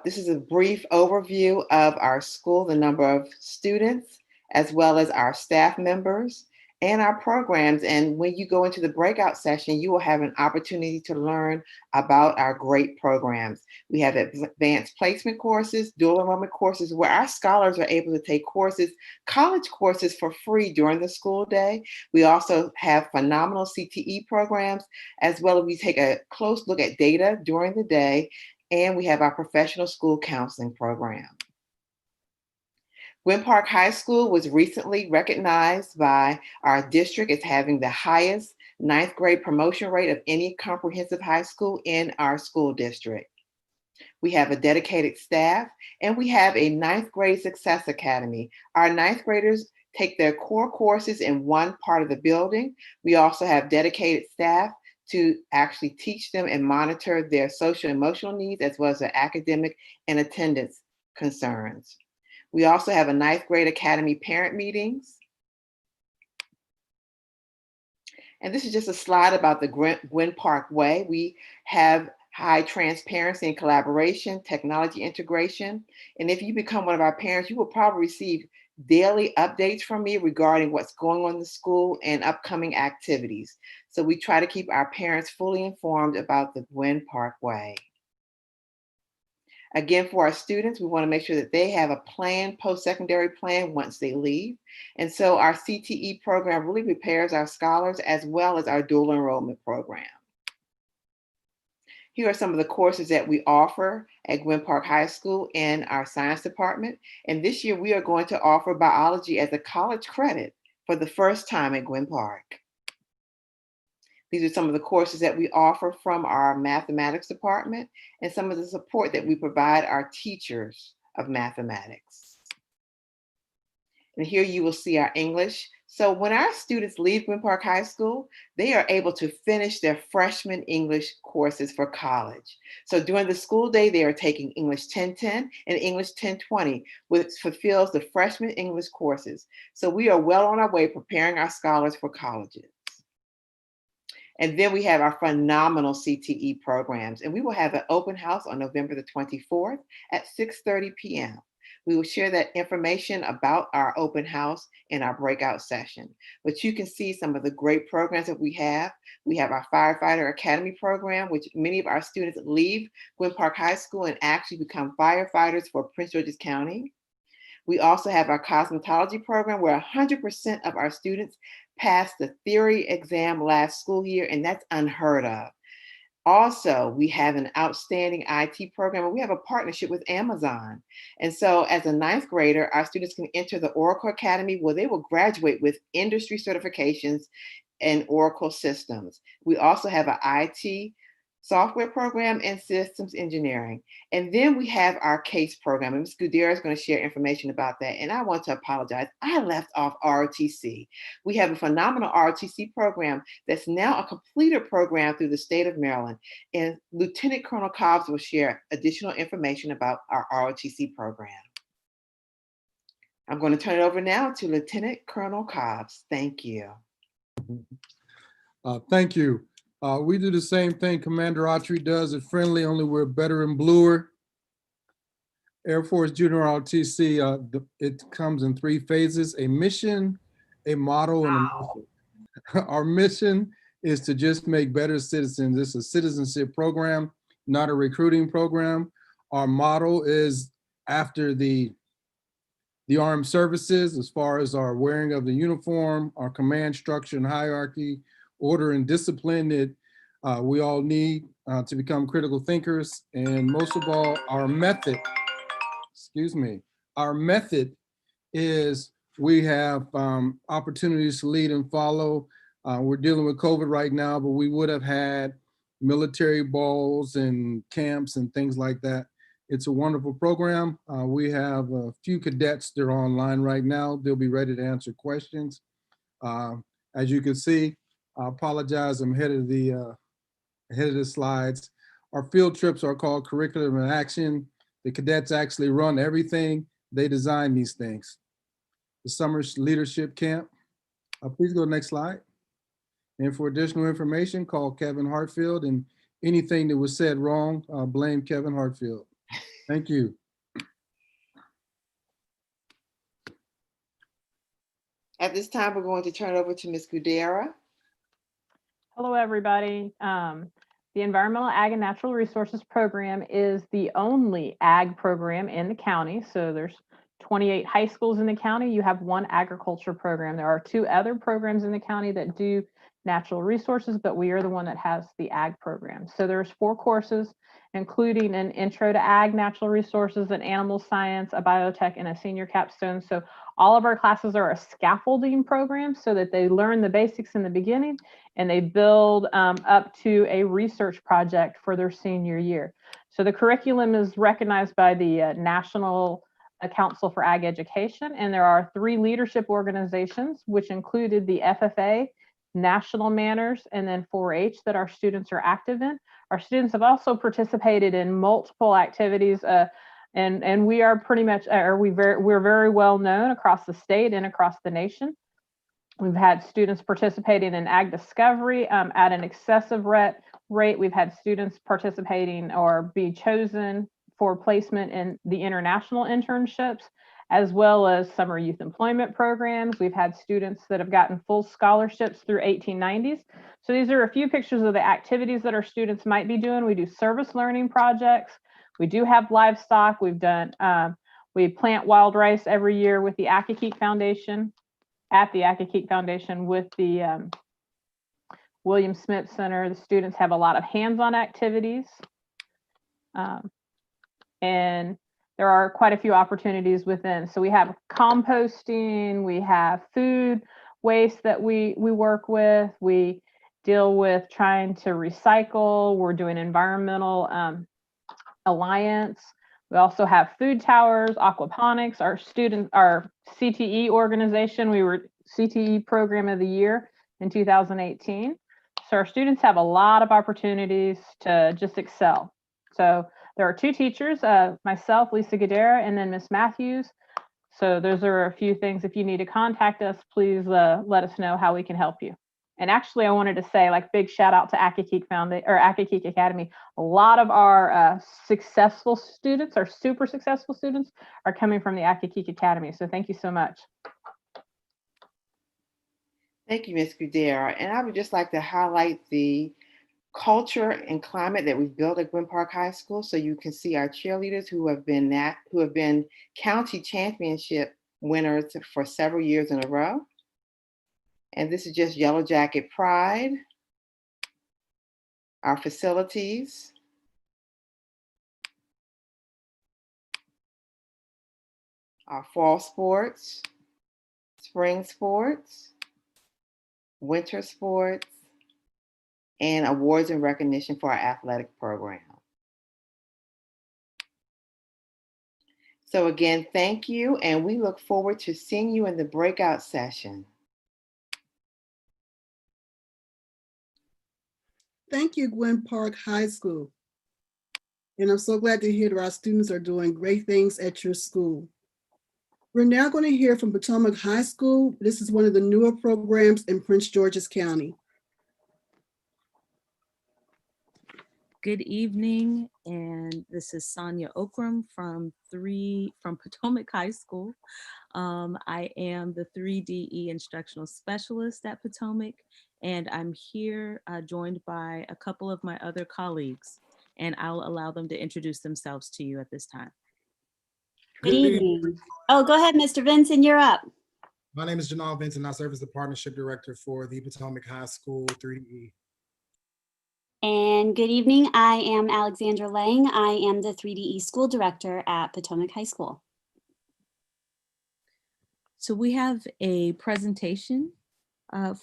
This is a brief overview of our school, the number of students, as well as our staff members and our programs. And when you go into the breakout session, you will have an opportunity to learn about our great programs. We have advanced placement courses, dual enrollment courses, where our scholars are able to take courses, college courses for free during the school day. We also have phenomenal CTE programs, as well as we take a close look at data during the day. And we have our professional school counseling program. Gwynn Park High School was recently recognized by our district as having the highest 9th grade promotion rate of any comprehensive high school in our school district. We have a dedicated staff, and we have a 9th grade success academy. Our 9th graders take their core courses in one part of the building. We also have dedicated staff to actually teach them and monitor their social and emotional needs, as well as their academic and attendance concerns. We also have a 9th grade academy parent meetings. And this is just a slide about the Gwynn Park Way. We have high transparency and collaboration, technology integration. And if you become one of our parents, you will probably receive daily updates from me regarding what's going on in the school and upcoming activities. So we try to keep our parents fully informed about the Gwynn Park Way. Again, for our students, we want to make sure that they have a planned post-secondary plan once they leave. And so our CTE program really prepares our scholars, as well as our dual enrollment program. Here are some of the courses that we offer at Gwynn Park High School in our science department. And this year we are going to offer biology as a college credit for the first time at Gwynn Park. These are some of the courses that we offer from our mathematics department and some of the support that we provide our teachers of mathematics. And here you will see our English. So when our students leave Gwynn Park High School, they are able to finish their freshman English courses for college. So during the school day, they are taking English 1010 and English 1020, which fulfills the freshman English courses. So we are well on our way preparing our scholars for colleges. And then we have our phenomenal CTE programs, and we will have an open house on November the 24th at 6:30 p.m. We will share that information about our open house in our breakout session. But you can see some of the great programs that we have. We have our Firefighter Academy program, which many of our students leave Gwynn Park High School and actually become firefighters for Prince George's County. We also have our cosmetology program where 100% of our students passed the theory exam last school year, and that's unheard of. Also, we have an outstanding IT program, and we have a partnership with Amazon. And so as a 9th grader, our students can enter the Oracle Academy where they will graduate with industry certifications in Oracle systems. We also have an IT software program and systems engineering. And then we have our CASE program, and Ms. Gudera is going to share information about that. And I want to apologize. I left off ROTC. We have a phenomenal ROTC program that's now a completed program through the state of Maryland. And Lieutenant Colonel Cobbs will share additional information about our ROTC program. I'm going to turn it over now to Lieutenant Colonel Cobbs. Thank you. Thank you. We do the same thing Commander Autry does at Friendly, only we're better and bluer. Air Force Junior ROTC, it comes in 3 phases: a mission, a motto, and a mission. Our mission is to just make better citizens. It's a citizenship program, not a recruiting program. Our motto is after the armed services, as far as our wearing of the uniform, our command structure and hierarchy, order and discipline that we all need to become critical thinkers. And most of all, our method, our method is we have opportunities to lead and follow. We're dealing with COVID right now, but we would have had military balls and camps and things like that. It's a wonderful program. We have a few cadets that are online right now. They'll be ready to answer questions. As you can see, I apologize, I'm ahead of the slides. Our field trips are called Curriculum in Action. The cadets actually run everything. They design these things. The summer leadership camp. Please go to the next slide. And for additional information, call Kevin Hartfield, and anything that was said wrong, blame Kevin Hartfield. Thank you. At this time, we're going to turn it over to Ms. Gudera. Hello, everybody. The Environmental Ag and Natural Resources Program is the only ag program in the county. So there's 28 high schools in the county. You have one agriculture program. There are 2 other programs in the county that do natural resources, but we are the one that has the ag program. So there's 4 courses, including an intro to ag, natural resources, an animal science, a biotech, and a senior capstone. So all of our classes are a scaffolding program so that they learn the basics in the beginning and they build up to a research project for their senior year. So the curriculum is recognized by the National Council for Ag Education, and there are 3 leadership organizations, which included the FFA, National Manners, and then 4-H that our students are active in. Our students have also participated in multiple activities, and we are pretty much, we're very well known across the state and across the nation. We've had students participating in ag discovery at an excessive rate. We've had students participating or be chosen for placement in the international internships, as well as summer youth employment programs. We've had students that have gotten full scholarships through 1890s. So these are a few pictures of the activities that our students might be doing. We do service learning projects. We do have livestock. We've done, we plant wild rice every year with the Accokeek Foundation, at the Accokeek Foundation with the William Smith Center. The students have a lot of hands-on activities. And there are quite a few opportunities within. So we have composting, we have food waste that we work with. We deal with trying to recycle. We're doing environmental alliance. We also have food towers, aquaponics. Our CTE organization, we were CTE Program of the Year in 2018. So our students have a lot of opportunities to just excel. So there are 2 teachers, myself, Lisa Gudera, and then Miss Matthews. So those are a few things. If you need to contact us, please let us know how we can help you. And actually, I wanted to say, like, big shout out to Accokeek Foundation or Accokeek Academy. A lot of our successful students, our super successful students, are coming from the Accokeek Academy. So thank you so much. Thank you, Ms. Gudera. And I would just like to highlight the culture and climate that we've built at Gwynn Park High School. So you can see our cheerleaders who have been county championship winners for several years in a row. And this is just Yellow Jacket Pride, our facilities, our fall sports, spring sports, winter sports, and awards and recognition for our athletic program. So again, thank you, and we look forward to seeing you in the breakout session. Thank you, Gwynn Park High School. And I'm so glad to hear that our students are doing great things at your school. We're now going to hear from Potomac High School. This is one of the newer programs in Prince George's County. Good evening, and this is Sonia Okram from Potomac High School. I am the 3DE instructional specialist at Potomac, and I'm here joined by a couple of my other colleagues, and I'll allow them to introduce themselves to you at this time. Good evening. Oh, go ahead, Mr. Vincent, you're up. My name is Janal Vincent. I serve as the partnership director for the Potomac High School 3DE. And good evening, I am Alexandra Lang. I am the 3DE school director at Potomac High School. So we have a presentation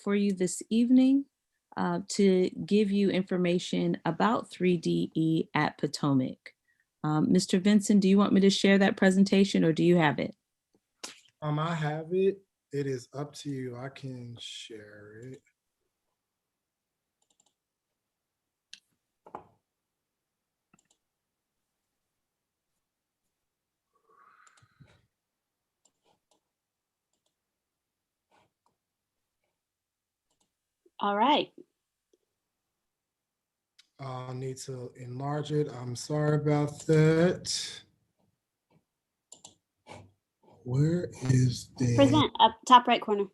for you this evening to give you information about 3DE at Potomac. Mr. Vincent, do you want me to share that presentation or do you have it? I have it. It is up to you. I can share it. All right. I'll need to enlarge it. I'm sorry about that. Where is the Present up top right corner.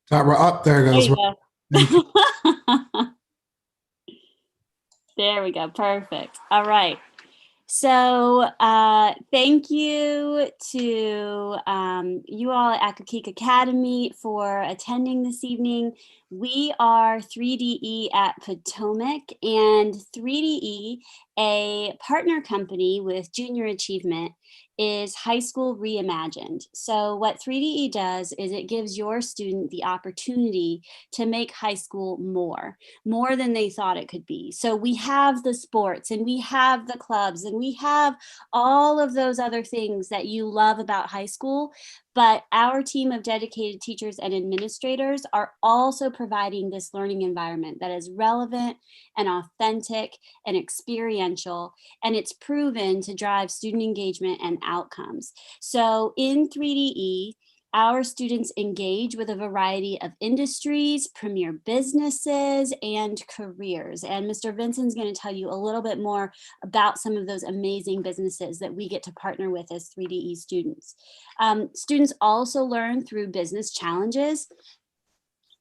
top right? Up there it There goes. you Right. go. Thank you. There we go. Perfect. All right. So thank you to you all at Accokeek Academy for attending this evening. We are 3DE at Potomac, and 3DE, a partner company with Junior Achievement, is high school reimagined. So what 3DE does is it gives your student the opportunity to make high school more than they thought it could be. So we have the sports and we have the clubs and we have all of those other things that you love about high school. But our team of dedicated teachers and administrators are also providing this learning environment that is relevant and authentic and experiential, and it's proven to drive student engagement and outcomes. So in 3DE, our students engage with a variety of industries, premier businesses, and careers. And Mr. Vinson's going to tell you a little bit more about some of those amazing businesses that we get to partner with as 3DE students. Students also learn through business challenges,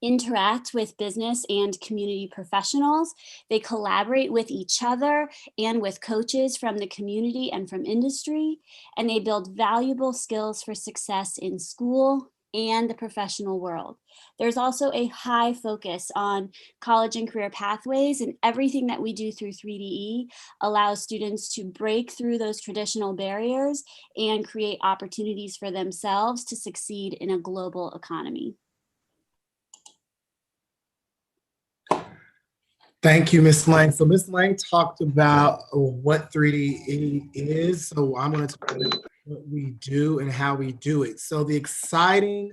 interact with business and community professionals. They collaborate with each other and with coaches from the community and from industry, and they build valuable skills for success in school and the professional world. There's also a high focus on college and career pathways, and everything that we do through 3DE allows students to break through those traditional barriers and create opportunities for themselves to succeed in a global economy. Thank you, Ms. Lang. So Ms. Lang talked about what 3DE is. So I'm going to talk about what we do and how we do it. So the exciting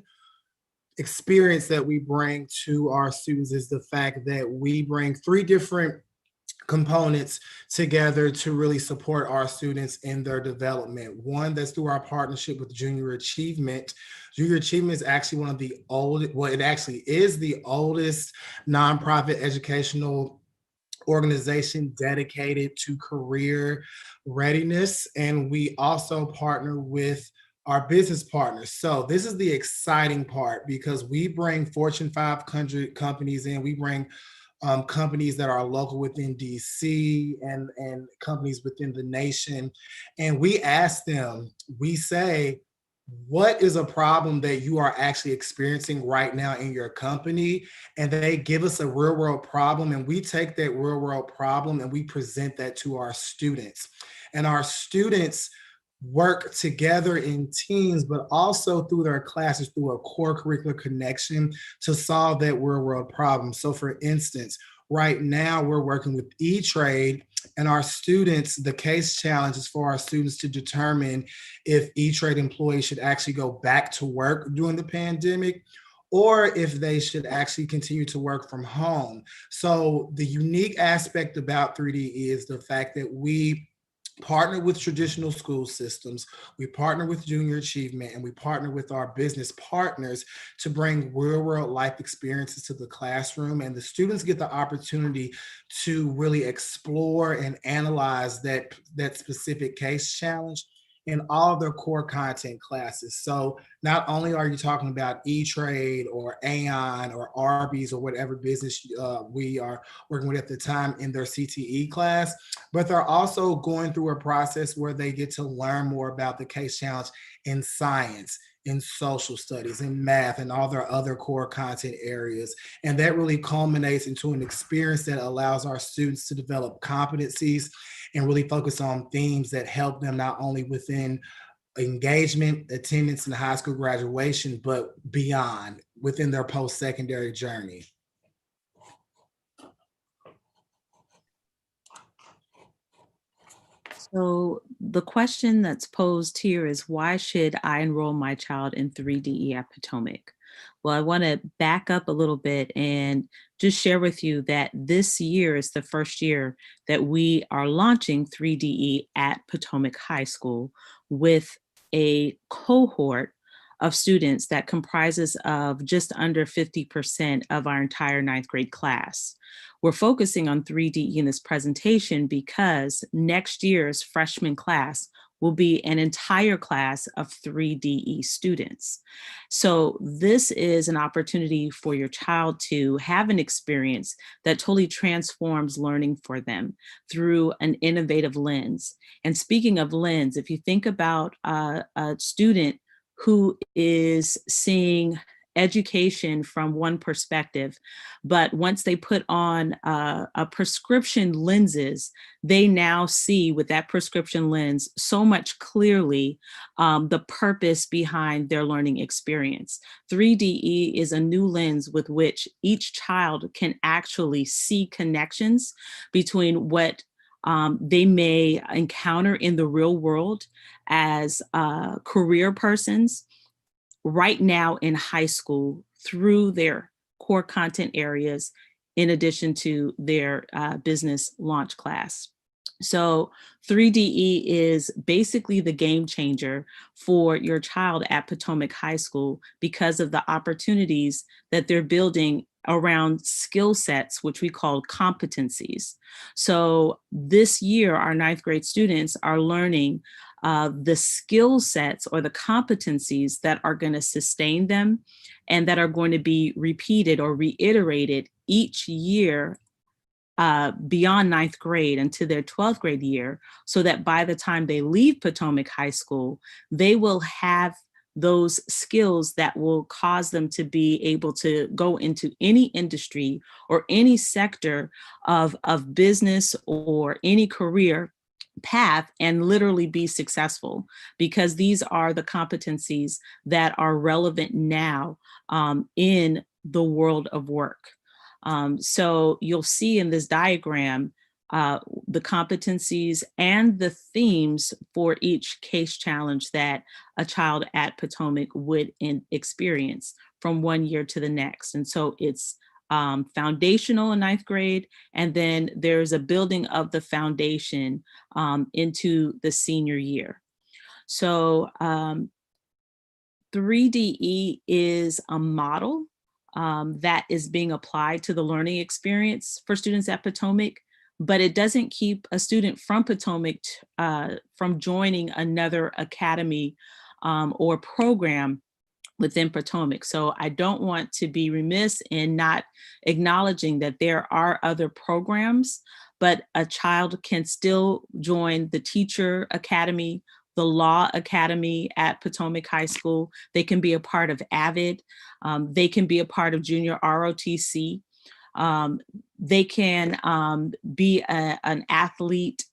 experience that we bring to our students is the fact that we bring 3 different components together to really support our students in their development. One, that's through our partnership with Junior Achievement. Junior Achievement is actually one of the oldest, well, it actually is the oldest nonprofit educational organization dedicated to career readiness. And we also partner with our business partners. So this is the exciting part, because we bring Fortune 500 companies in, we bring companies that are local within DC and companies within the nation. And we ask them, we say, what is a problem that you are actually experiencing right now in your company? And they give us a real world problem, and we take that real world problem and we present that to our students. And our students work together in teams, but also through their classes, through a core curricular connection to solve that real world problem. So for instance, right now we're working with E-Trade, and our students, the case challenge is for our students to determine if E-Trade employees should actually go back to work during the pandemic, or if they should actually continue to work from home. So the unique aspect about 3DE is the fact that we partner with traditional school systems, we partner with Junior Achievement, and we partner with our business partners to bring real world life experiences to the classroom. And the students get the opportunity to really explore and analyze that specific case challenge in all of their core content classes. So not only are you talking about E-Trade or Aon or Arby's or whatever business we are working with at the time in their CTE class, but they're also going through a process where they get to learn more about the case challenge in science, in social studies, in math, and all their other core content areas. And that really culminates into an experience that allows our students to develop competencies and really focus on themes that help them not only within engagement, attendance, and high school graduation, but beyond, within their post-secondary journey. So the question that's posed here is, why should I enroll my child in 3DE at Potomac? Well, I want to back up a little bit and just share with you that this year is the first year that we are launching 3DE at Potomac High School with a cohort of students that comprises of just under 50% of our entire ninth grade class. We're focusing on 3DE in this presentation because next year's freshman class will be an entire class of 3DE students. So this is an opportunity for your child to have an experience that totally transforms learning for them through an innovative lens. And speaking of lens, if you think about a student who is seeing education from one perspective, but once they put on a prescription lenses, they now see with that prescription lens so much clearly the purpose behind their learning experience. 3DE is a new lens with which each child can actually see connections between what they may encounter in the real world as career persons right now in high school through their core content areas, in addition to their business launch class. So 3DE is basically the game changer for your child at Potomac High School because of the opportunities that they're building around skill sets, which we call competencies. So this year, our ninth grade students are learning the skill sets or the competencies that are going to sustain them and that are going to be repeated or reiterated each year beyond ninth grade into their 12th grade year, so that by the time they leave Potomac High School, they will have those skills that will cause them to be able to go into any industry or any sector of business or any career path and literally be successful, because these are the competencies that are relevant now in the world of work. So you'll see in this diagram the competencies and the themes for each case challenge that a child at Potomac would experience from one year to the next. And so it's foundational in ninth grade, and then there's a building of the foundation into the senior year. So 3DE is a model that is being applied to the learning experience for students at Potomac, but it doesn't keep a student from Potomac from joining another academy or program within Potomac. So I don't want to be remiss in not acknowledging that there are other programs, but a child can still join the teacher academy, the law academy at Potomac High School. They can be a part of AVID. They can be a part of junior ROTC. They can be an athlete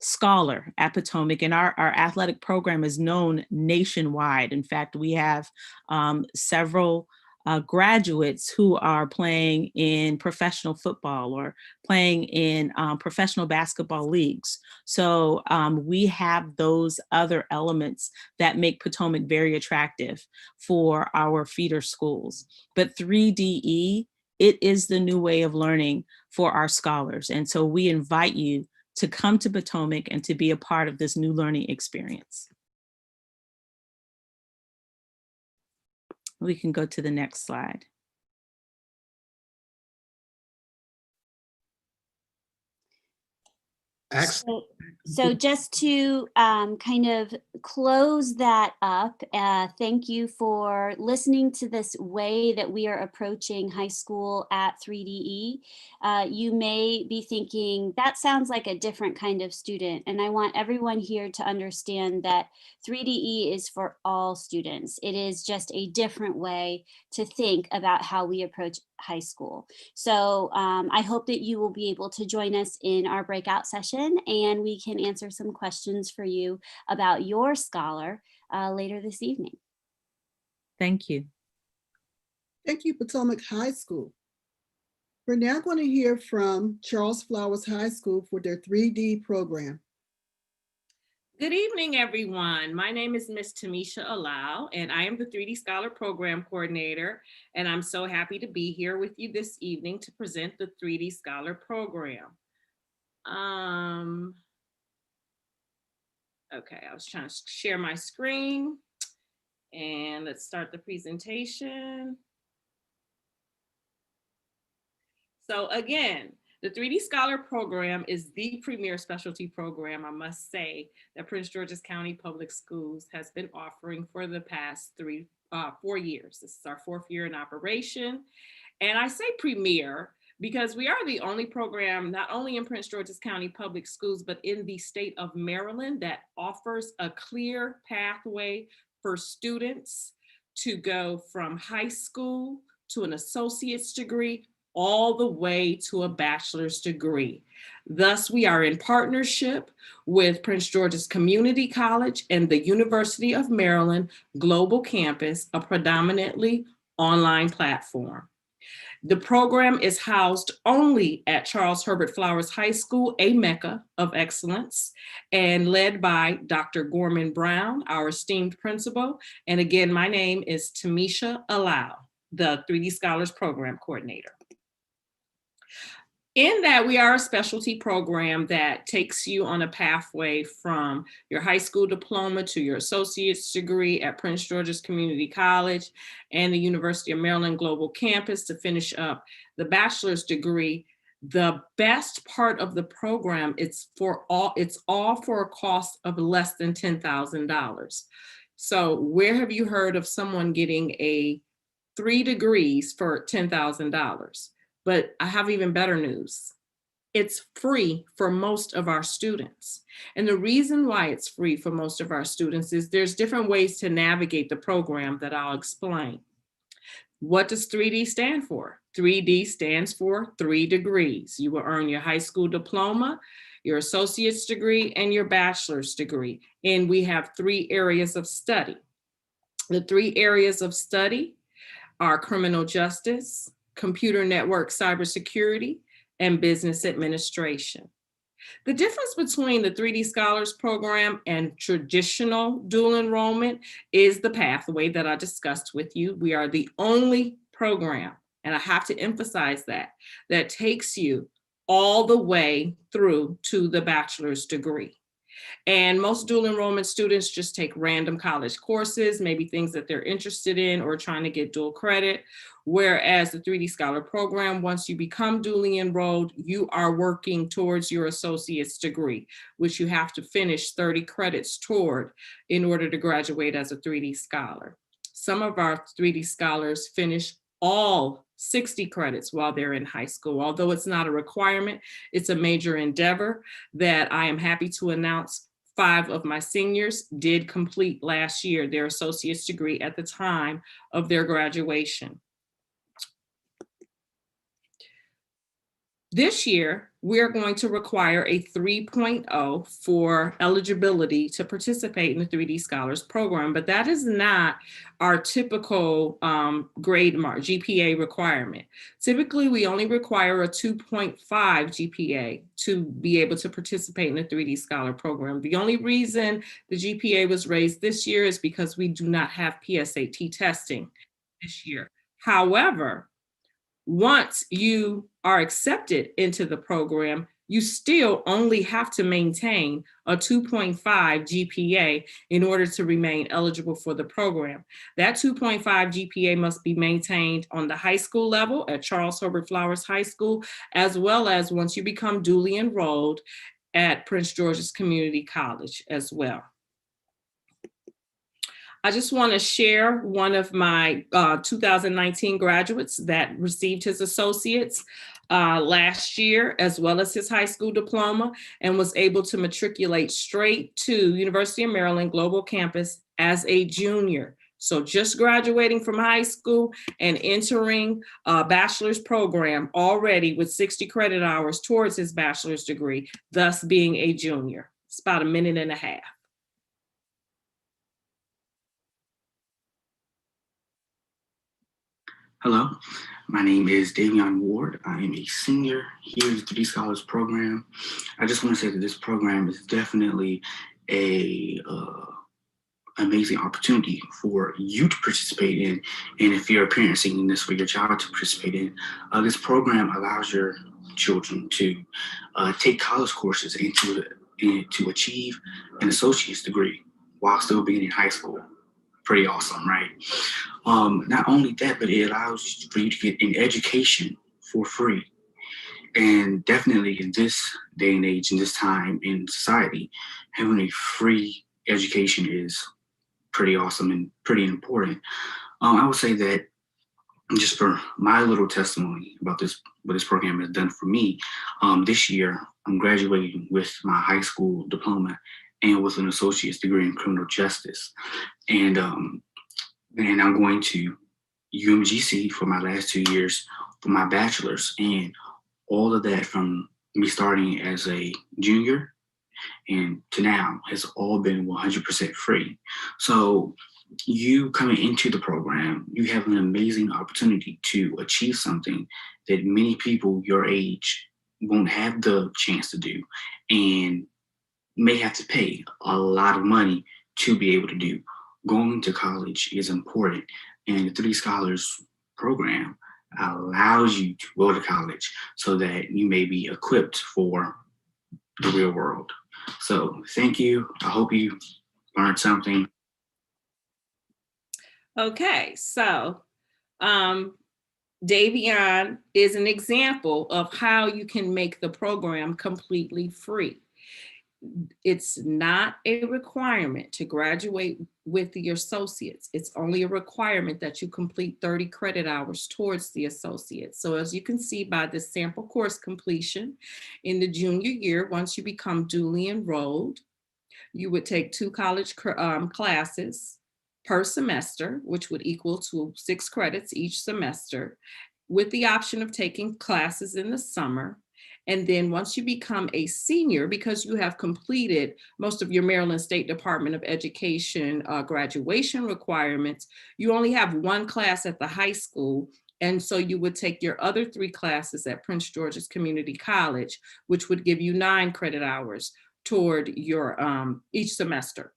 scholar at Potomac, and our athletic program is known nationwide. In fact, we have several graduates who are playing in professional football or playing in professional basketball leagues. So we have those other elements that make Potomac very attractive for our feeder schools. But 3DE, it is the new way of learning for our scholars. And so we invite you to come to Potomac and to be a part of this new learning experience. We can go to the next slide. So just to kind of close that up, thank you for listening to this way that we are approaching high school at 3DE. You may be thinking, that sounds like a different kind of student. And I want everyone here to understand that 3DE is for all students. It is just a different way to think about how we approach high school. So I hope that you will be able to join us in our breakout session, and we can answer some questions for you about your scholar later this evening. Thank you. Thank you, Potomac High School. We're now going to hear from Charles Flowers High School for their 3D program. Good evening, everyone. My name is Miss Tamisha Alau, and I am the 3D Scholar Program Coordinator, and I'm so happy to be here with you this evening to present the 3D Scholar Program. Okay, I was trying to share my screen. And let's start the presentation. So again, the 3D Scholar Program is the premier specialty program, I must say, that Prince George's County Public Schools has been offering for the past 4 years. This is our 4th year in operation. And I say premier because we are the only program, not only in Prince George's County Public Schools, but in the state of Maryland that offers a clear pathway for students to go from high school to an associate's degree all the way to a bachelor's degree. Thus, we are in partnership with Prince George's Community College and the University of Maryland Global Campus, a predominantly online platform. The program is housed only at Charles Herbert Flowers High School, a mecca of excellence, and led by Dr. Gorman Brown, our esteemed principal. And again, my name is Tamisha Alau, the 3D Scholars Program Coordinator. In that, we are a specialty program that takes you on a pathway from your high school diploma to your associate's degree at Prince George's Community College and the University of Maryland Global Campus to finish up the bachelor's degree. The best part of the program, it's all for a cost of less than $10,000. So where have you heard of someone getting 3 degrees for $10,000? But I have even better news. It's free for most of our students. And the reason why it's free for most of our students is there's different ways to navigate the program that I'll explain. What does 3D stand for? 3D stands for 3 degrees. You will earn your high school diploma, your associate's degree, and your bachelor's degree. And we have 3 areas of study. The 3 areas of study are criminal justice, computer network cybersecurity, and business administration. The difference between the 3D Scholars Program and traditional dual enrollment is the pathway that I discussed with you. We are the only program, and I have to emphasize that takes you all the way through to the bachelor's degree. And most dual enrollment students just take random college courses, maybe things that they're interested in or trying to get dual credit. Whereas the 3D Scholar Program, once you become dually enrolled, you are working towards your associate's degree, which you have to finish 30 credits toward in order to graduate as a 3D Scholar. Some of our 3D Scholars finish all 60 credits while they're in high school. Although it's not a requirement, it's a major endeavor that I am happy to announce 5 of my seniors did complete last year their associate's degree at the time of their graduation. This year, we're going to require a 3.0 for eligibility to participate in the 3D Scholars Program, but that is not our typical grade mark, GPA requirement. Typically, we only require a 2.5 GPA to be able to participate in the 3D Scholar Program. The only reason the GPA was raised this year is because we do not have PSAT testing this year. However, once you are accepted into the program, you still only have to maintain a 2.5 GPA in order to remain eligible for the program. That 2.5 GPA must be maintained on the high school level at Charles Herbert Flowers High School, as well as once you become duly enrolled at Prince George's Community College as well. I just want to share one of my 2019 graduates that received his associates last year, as well as his high school diploma, and was able to matriculate straight to University of Maryland Global Campus as a junior. So just graduating from high school and entering a bachelor's program already with 60 credit hours towards his bachelor's degree, thus being a junior. It's about a minute and a half. Hello, my name is Davion Ward. I am a senior here at the 3D Scholars Program. I just want to say that this program is definitely a amazing opportunity for you to participate in. And if you're a parent seeking this for your child to participate in, this program allows your children to take college courses and to achieve an associate's degree while still being in high school. pretty awesome, right? Not only that, but it allows for you to get an education for free. And definitely in this day and age, in this time in society, having a free education is pretty awesome and pretty important. I would say that just for my little testimony about this, what this program has done for me, this year I'm graduating with my high school diploma and with an associate's degree in criminal justice. And I'm going to UMGC for my last 2 years for my bachelor's, and all of that from me starting as a junior and to now has all been 100% free. So you coming into the program, you have an amazing opportunity to achieve something that many people your age won't have the chance to do and may have to pay a lot of money to be able to do. Going to college is important, and the 3D Scholars program allows you to go to college so that you may be equipped for the real world. So thank you. I hope you learned something. Okay, so Davion is an example of how you can make the program completely free. It's not a requirement to graduate with your associates. It's only a requirement that you complete 30 credit hours towards the associates. So as you can see by this sample course completion, in the junior year, once you become duly enrolled, you would take 2 college classes per semester, which would equal to 6 credits each semester, with the option of taking classes in the summer. And then once you become a senior, because you have completed most of your Maryland State Department of Education graduation requirements, you only have 1 class at the high school. And so you would take your other 3 classes at Prince George's Community College, which would give you 9 credit hours toward your each semester,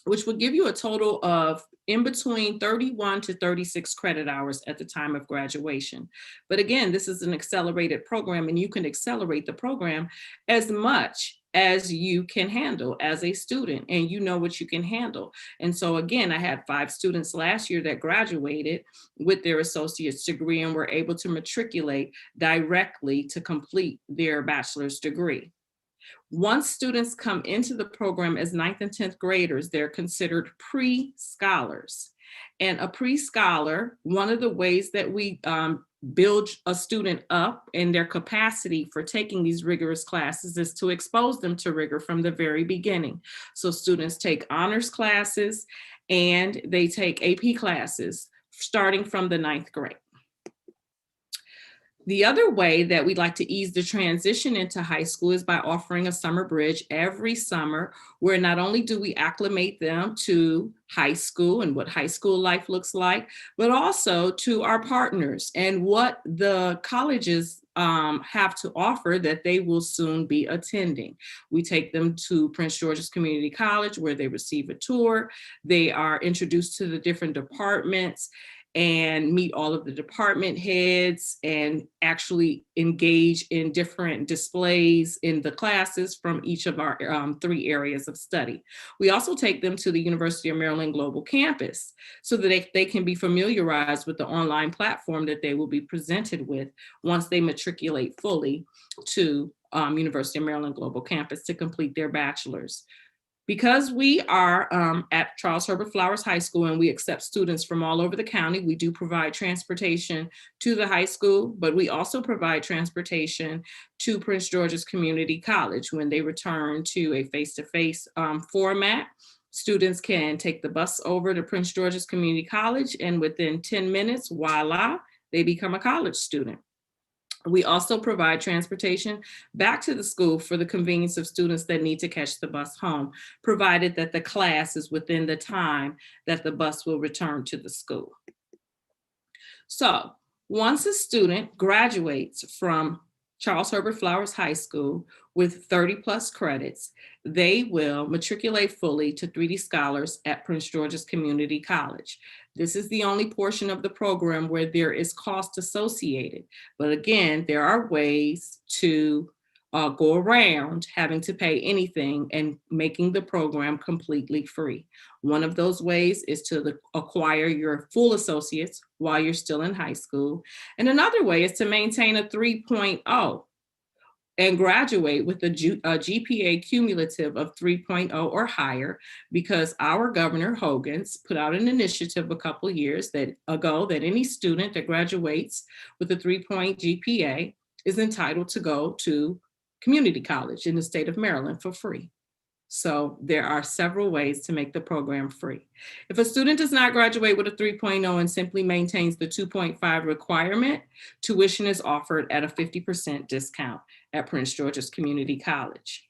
which would give you a total of in between 31 to 36 credit hours at the time of graduation. But again, this is an accelerated program, and you can accelerate the program as much as you can handle as a student, and you know what you can handle. And so again, I had 5 students last year that graduated with their associate's degree and were able to matriculate directly to complete their bachelor's degree. Once students come into the program as 9th and 10th graders, they're considered pre-scholars. And a pre-scholar, one of the ways that we build a student up in their capacity for taking these rigorous classes is to expose them to rigor from the very beginning. So students take honors classes and they take AP classes starting from the 9th grade. The other way that we'd like to ease the transition into high school is by offering a summer bridge every summer, where not only do we acclimate them to high school and what high school life looks like, but also to our partners and what the colleges have to offer that they will soon be attending. We take them to Prince George's Community College, where they receive a tour. They are introduced to the different departments and meet all of the department heads and actually engage in different displays in the classes from each of our 3 areas of study. We also take them to the University of Maryland Global Campus so that they can be familiarized with the online platform that they will be presented with once they matriculate fully to University of Maryland Global Campus to complete their bachelor's. Because we are at Charles Herbert Flowers High School and we accept students from all over the county, we do provide transportation to the high school, but we also provide transportation to Prince George's Community College when they return to a face-to-face format. Students can take the bus over to Prince George's Community College, and within 10 minutes, voila, they become a college student. We also provide transportation back to the school for the convenience of students that need to catch the bus home, provided that the class is within the time that the bus will return to the school. So once a student graduates from Charles Herbert Flowers High School with 30 plus credits, they will matriculate fully to 3D Scholars at Prince George's Community College. This is the only portion of the program where there is cost associated. But again, there are ways to go around having to pay anything and making the program completely free. One of those ways is to acquire your full associates while you're still in high school. And another way is to maintain a 3.0 and graduate with a GPA cumulative of 3.0 or higher, because our Governor Hogan's put out an initiative a couple years ago that any student that graduates with a 3-point GPA is entitled to go to community college in the state of Maryland for free. So there are several ways to make the program free. If a student does not graduate with a 3.0 and simply maintains the 2.5 requirement, tuition is offered at a 50% discount at Prince George's Community College.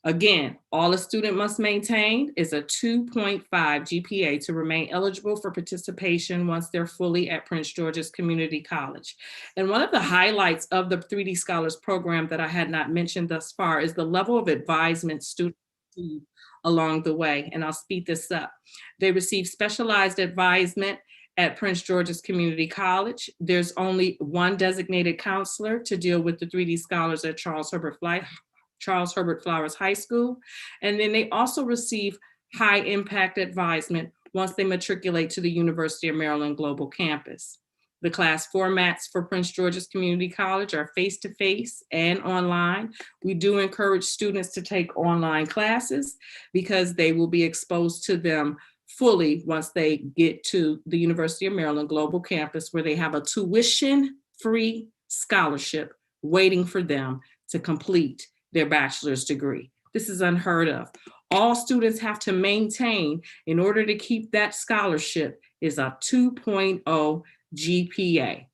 Again, all a student must maintain is a 2.5 GPA to remain eligible for participation once they're fully at Prince George's Community College. And one of the highlights of the 3D Scholars Program that I had not mentioned thus far is the level of advisement students receive along the way. And I'll speed this up. They receive specialized advisement at Prince George's Community College. There's only one designated counselor to deal with the 3D Scholars at Charles Herbert Flowers High School. And then they also receive high impact advisement once they matriculate to the University of Maryland Global Campus. The class formats for Prince George's Community College are face-to-face and online. We do encourage students to take online classes because they will be exposed to them fully once they get to the University of Maryland Global Campus, where they have a tuition-free scholarship waiting for them to complete their bachelor's degree. This is unheard of. All students have to maintain in order to keep that scholarship is a 2.0 GPA.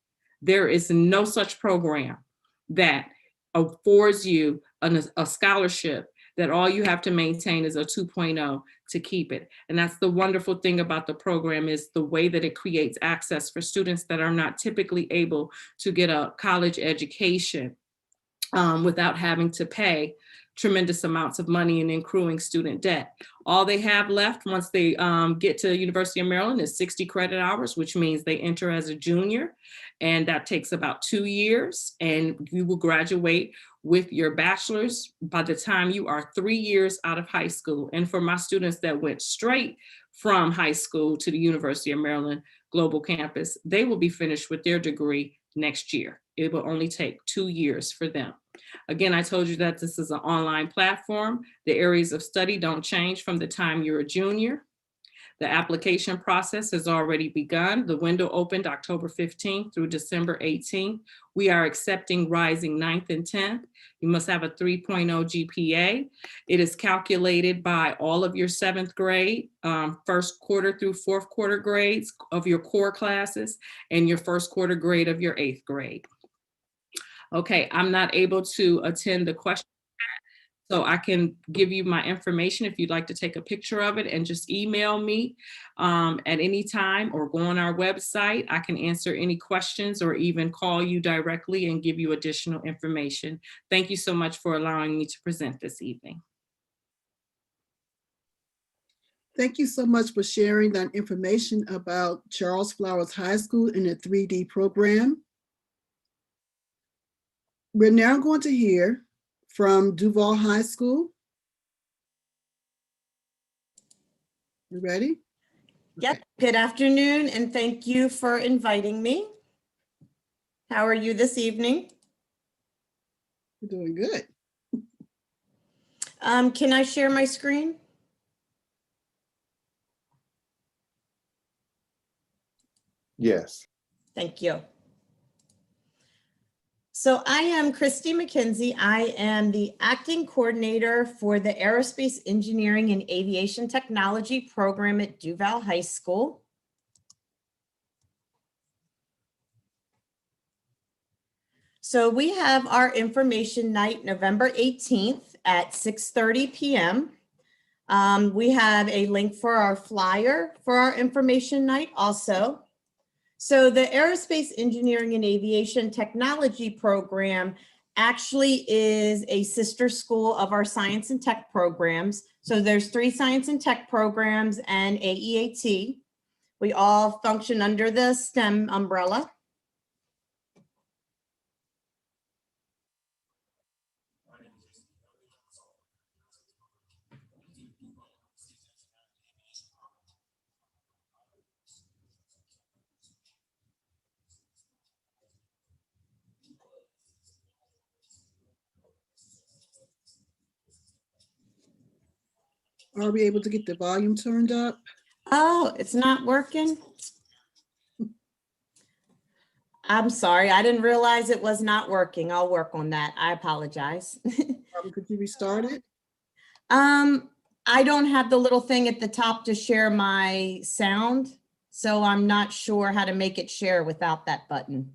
There is no such program that affords you a scholarship that all you have to maintain is a 2.0 to keep it. And that's the wonderful thing about the program, is the way that it creates access for students that are not typically able to get a college education without having to pay tremendous amounts of money and accruing student debt. All they have left once they get to University of Maryland is 60 credit hours, which means they enter as a junior, and that takes about 2 years, and you will graduate with your bachelor's by the time you are 3 years out of high school. And for my students that went straight from high school to the University of Maryland Global Campus, they will be finished with their degree next year. It will only take 2 years for them. Again, I told you that this is an online platform. The areas of study don't change from the time you're a junior. The application process has already begun. The window opened October 15th through December 18th. We are accepting rising 9th and 10th. You must have a 3.0 GPA. It is calculated by all of your 7th grade, first quarter through 4th quarter grades of your core classes, and your first quarter grade of your 8th grade. Okay, I'm not able to attend the question, so I can give you my information if you'd like to take a picture of it, and just email me at any time or go on our website. I can answer any questions or even call you directly and give you additional information. Thank you so much for allowing me to present this evening. Thank you so much for sharing that information about Charles Flowers High School and the 3D program. We're now going to hear from Duvall High School. You ready? Yep. Good afternoon, and thank you for inviting me. How are you this evening? We're doing good. Can I share my screen? Yes. Thank you. So I am Christy McKenzie. I am the acting coordinator for the Aerospace Engineering and Aviation Technology program at Duvall High School. So we have our information night November 18th at 6:30 p.m. We have a link for our flyer for our information night also. So the Aerospace Engineering and Aviation Technology program actually is a sister school of our science and tech programs. So there's 3 science and tech programs and AEAT. We all function under the STEM umbrella. Are we able to get the volume turned up? Oh, it's not working? I'm sorry, I didn't realize it was not working. I'll work on that. I apologize. Could you restart it? I don't have the little thing at the top to share my sound, so I'm not sure how to make it share without that button.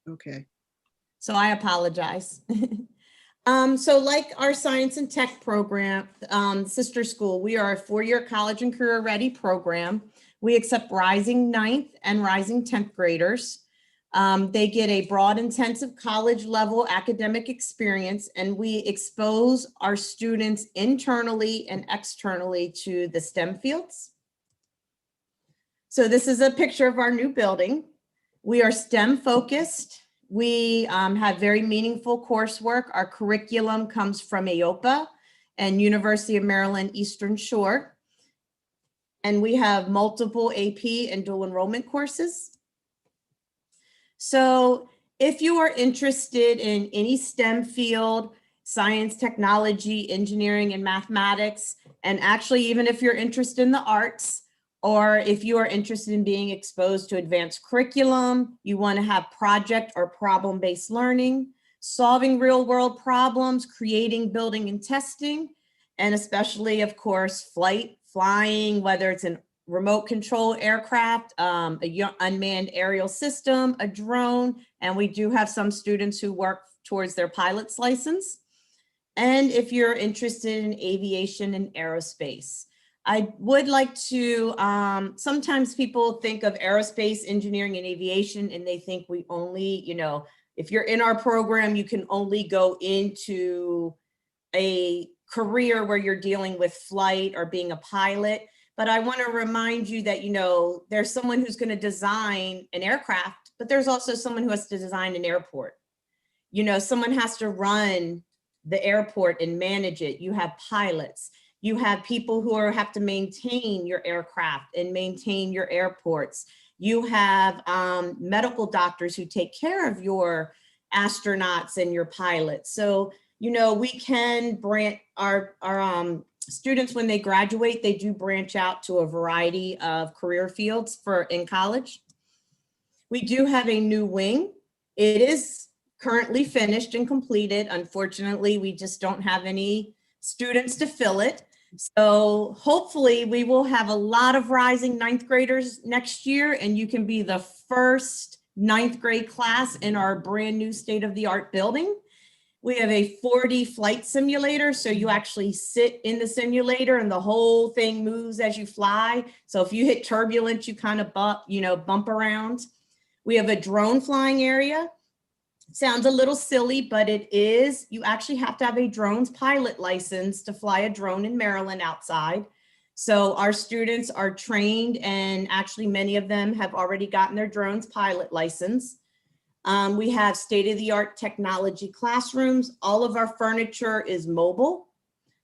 Okay. So I apologize. So like our science and tech program, sister school, we are a 4-year college and career ready program. We accept rising 9th and rising 10th graders. They get a broad, intensive college level academic experience, and we expose our students internally and externally to the STEM fields. So this is a picture of our new building. We are STEM focused. We have very meaningful coursework. Our curriculum comes from AOPA and University of Maryland Eastern Shore. And we have multiple AP and dual enrollment courses. So if you are interested in any STEM field, science, technology, engineering, and mathematics, and actually even if you're interested in the arts, or if you are interested in being exposed to advanced curriculum, you want to have project or problem-based learning, solving real-world problems, creating, building, and testing, and especially, of course, flying, whether it's an remote control aircraft, a unmanned aerial system, a drone, and we do have some students who work towards their pilot's license. And if you're interested in aviation and aerospace. I would like to, sometimes people think of aerospace, engineering, and aviation, and they think we only, if you're in our program, you can only go into a career where you're dealing with flight or being a pilot. But I want to remind you that, there's someone who's going to design an aircraft, but there's also someone who has to design an airport. Someone has to run the airport and manage it. You have pilots. You have people who have to maintain your aircraft and maintain your airports. You have medical doctors who take care of your astronauts and your pilots. So, we can branch our students when they graduate, they do branch out to a variety of career fields in college. We do have a new wing. It is currently finished and completed. Unfortunately, we just don't have any students to fill it. So hopefully we will have a lot of rising 9th graders next year, and you can be the first 9th grade class in our brand new state-of-the-art building. We have a 4D flight simulator, so you actually sit in the simulator and the whole thing moves as you fly. So if you hit turbulence, you kind of bump around. We have a drone flying area. Sounds a little silly, but it is. You actually have to have a drone's pilot license to fly a drone in Maryland outside. So our students are trained, and actually many of them have already gotten their drone's pilot license. We have state-of-the-art technology classrooms. All of our furniture is mobile.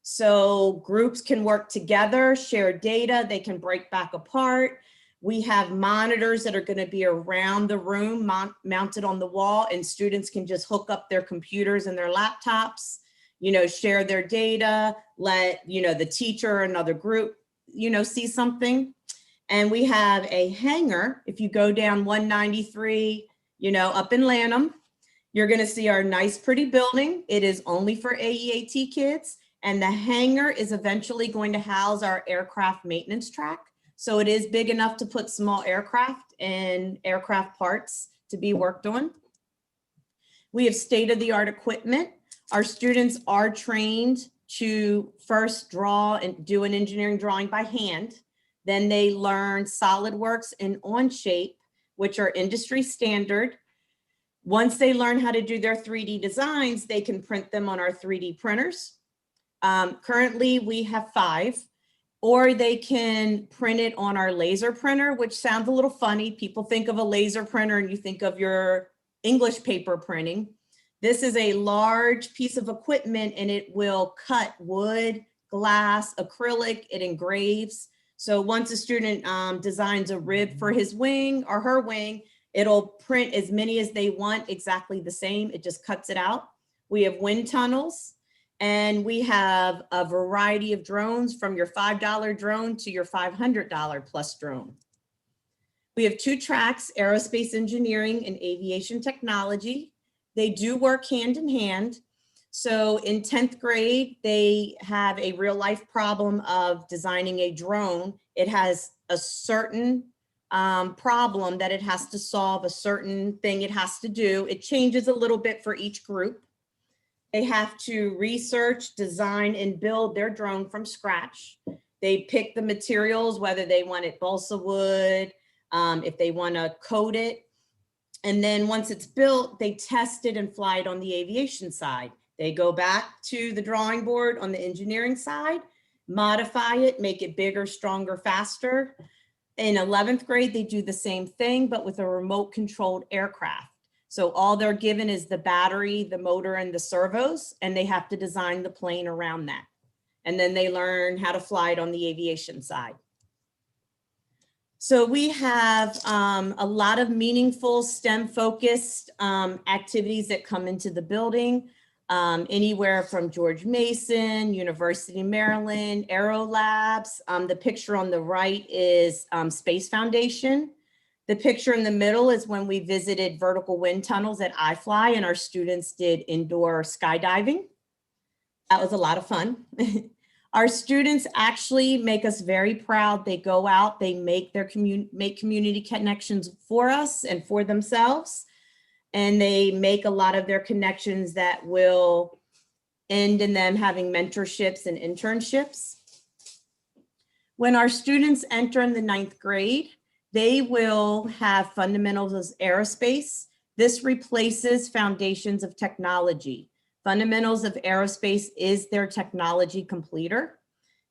So groups can work together, share data, they can break back apart. We have monitors that are going to be around the room, mounted on the wall, and students can just hook up their computers and their laptops, share their data, let, the teacher or another group, see something. And we have a hangar. If you go down 193, up in Lanham, you're going to see our nice, pretty building. It is only for AEAT kids. And the hangar is eventually going to house our aircraft maintenance track. So it is big enough to put small aircraft and aircraft parts to be worked on. We have state-of-the-art equipment. Our students are trained to first draw and do an engineering drawing by hand. Then they learn SolidWorks and Onshape, which are industry standard. Once they learn how to do their 3D designs, they can print them on our 3D printers. Currently, we have 5. Or they can print it on our laser printer, which sounds a little funny. People think of a laser printer and you think of your English paper printing. This is a large piece of equipment, and it will cut wood, glass, acrylic, it engraves. So once a student designs a rib for his wing or her wing, it'll print as many as they want, exactly the same. It just cuts it out. We have wind tunnels. And we have a variety of drones from your $5 drone to your $500 plus drone. We have 2 tracks, aerospace engineering and aviation technology. They do work hand in hand. So in 10th grade, they have a real life problem of designing a drone. It has a certain problem that it has to solve, a certain thing it has to do. It changes a little bit for each group. They have to research, design, and build their drone from scratch. They pick the materials, whether they want it balsa wood, if they want to coat it. And then once it's built, they test it and fly it on the aviation side. They go back to the drawing board on the engineering side, modify it, make it bigger, stronger, faster. In 11th grade, they do the same thing, but with a remote controlled aircraft. So all they're given is the battery, the motor, and the servos, and they have to design the plane around that. And then they learn how to fly it on the aviation side. So we have a lot of meaningful STEM-focused activities that come into the building, anywhere from George Mason, University of Maryland, Aero Labs. The picture on the right is Space Foundation. The picture in the middle is when we visited vertical wind tunnels at iFly and our students did indoor skydiving. That was a lot of fun. Our students actually make us very proud. They go out, they make their community connections for us and for themselves. And they make a lot of their connections that will end in them having mentorships and internships. When our students enter in the 9th grade, they will have fundamentals of aerospace. This replaces foundations of technology. Fundamentals of aerospace is their technology completer.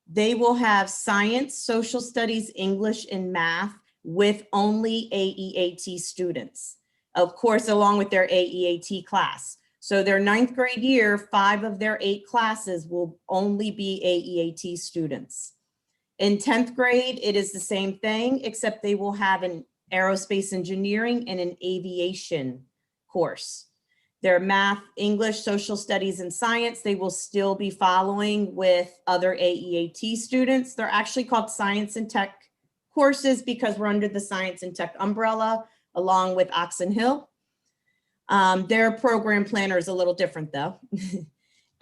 They will have science, social studies, English, and math with only AEAT students, of course, along with their AEAT class. So their 9th grade year, 5 of their 8 classes will only be AEAT students. In 10th grade, it is the same thing, except they will have an aerospace engineering and an aviation course. Their math, English, social studies, and science, they will still be following with other AEAT students. They're actually called science and tech courses because we're under the science and tech umbrella along with Oxon Hill. Their program planner is a little different though.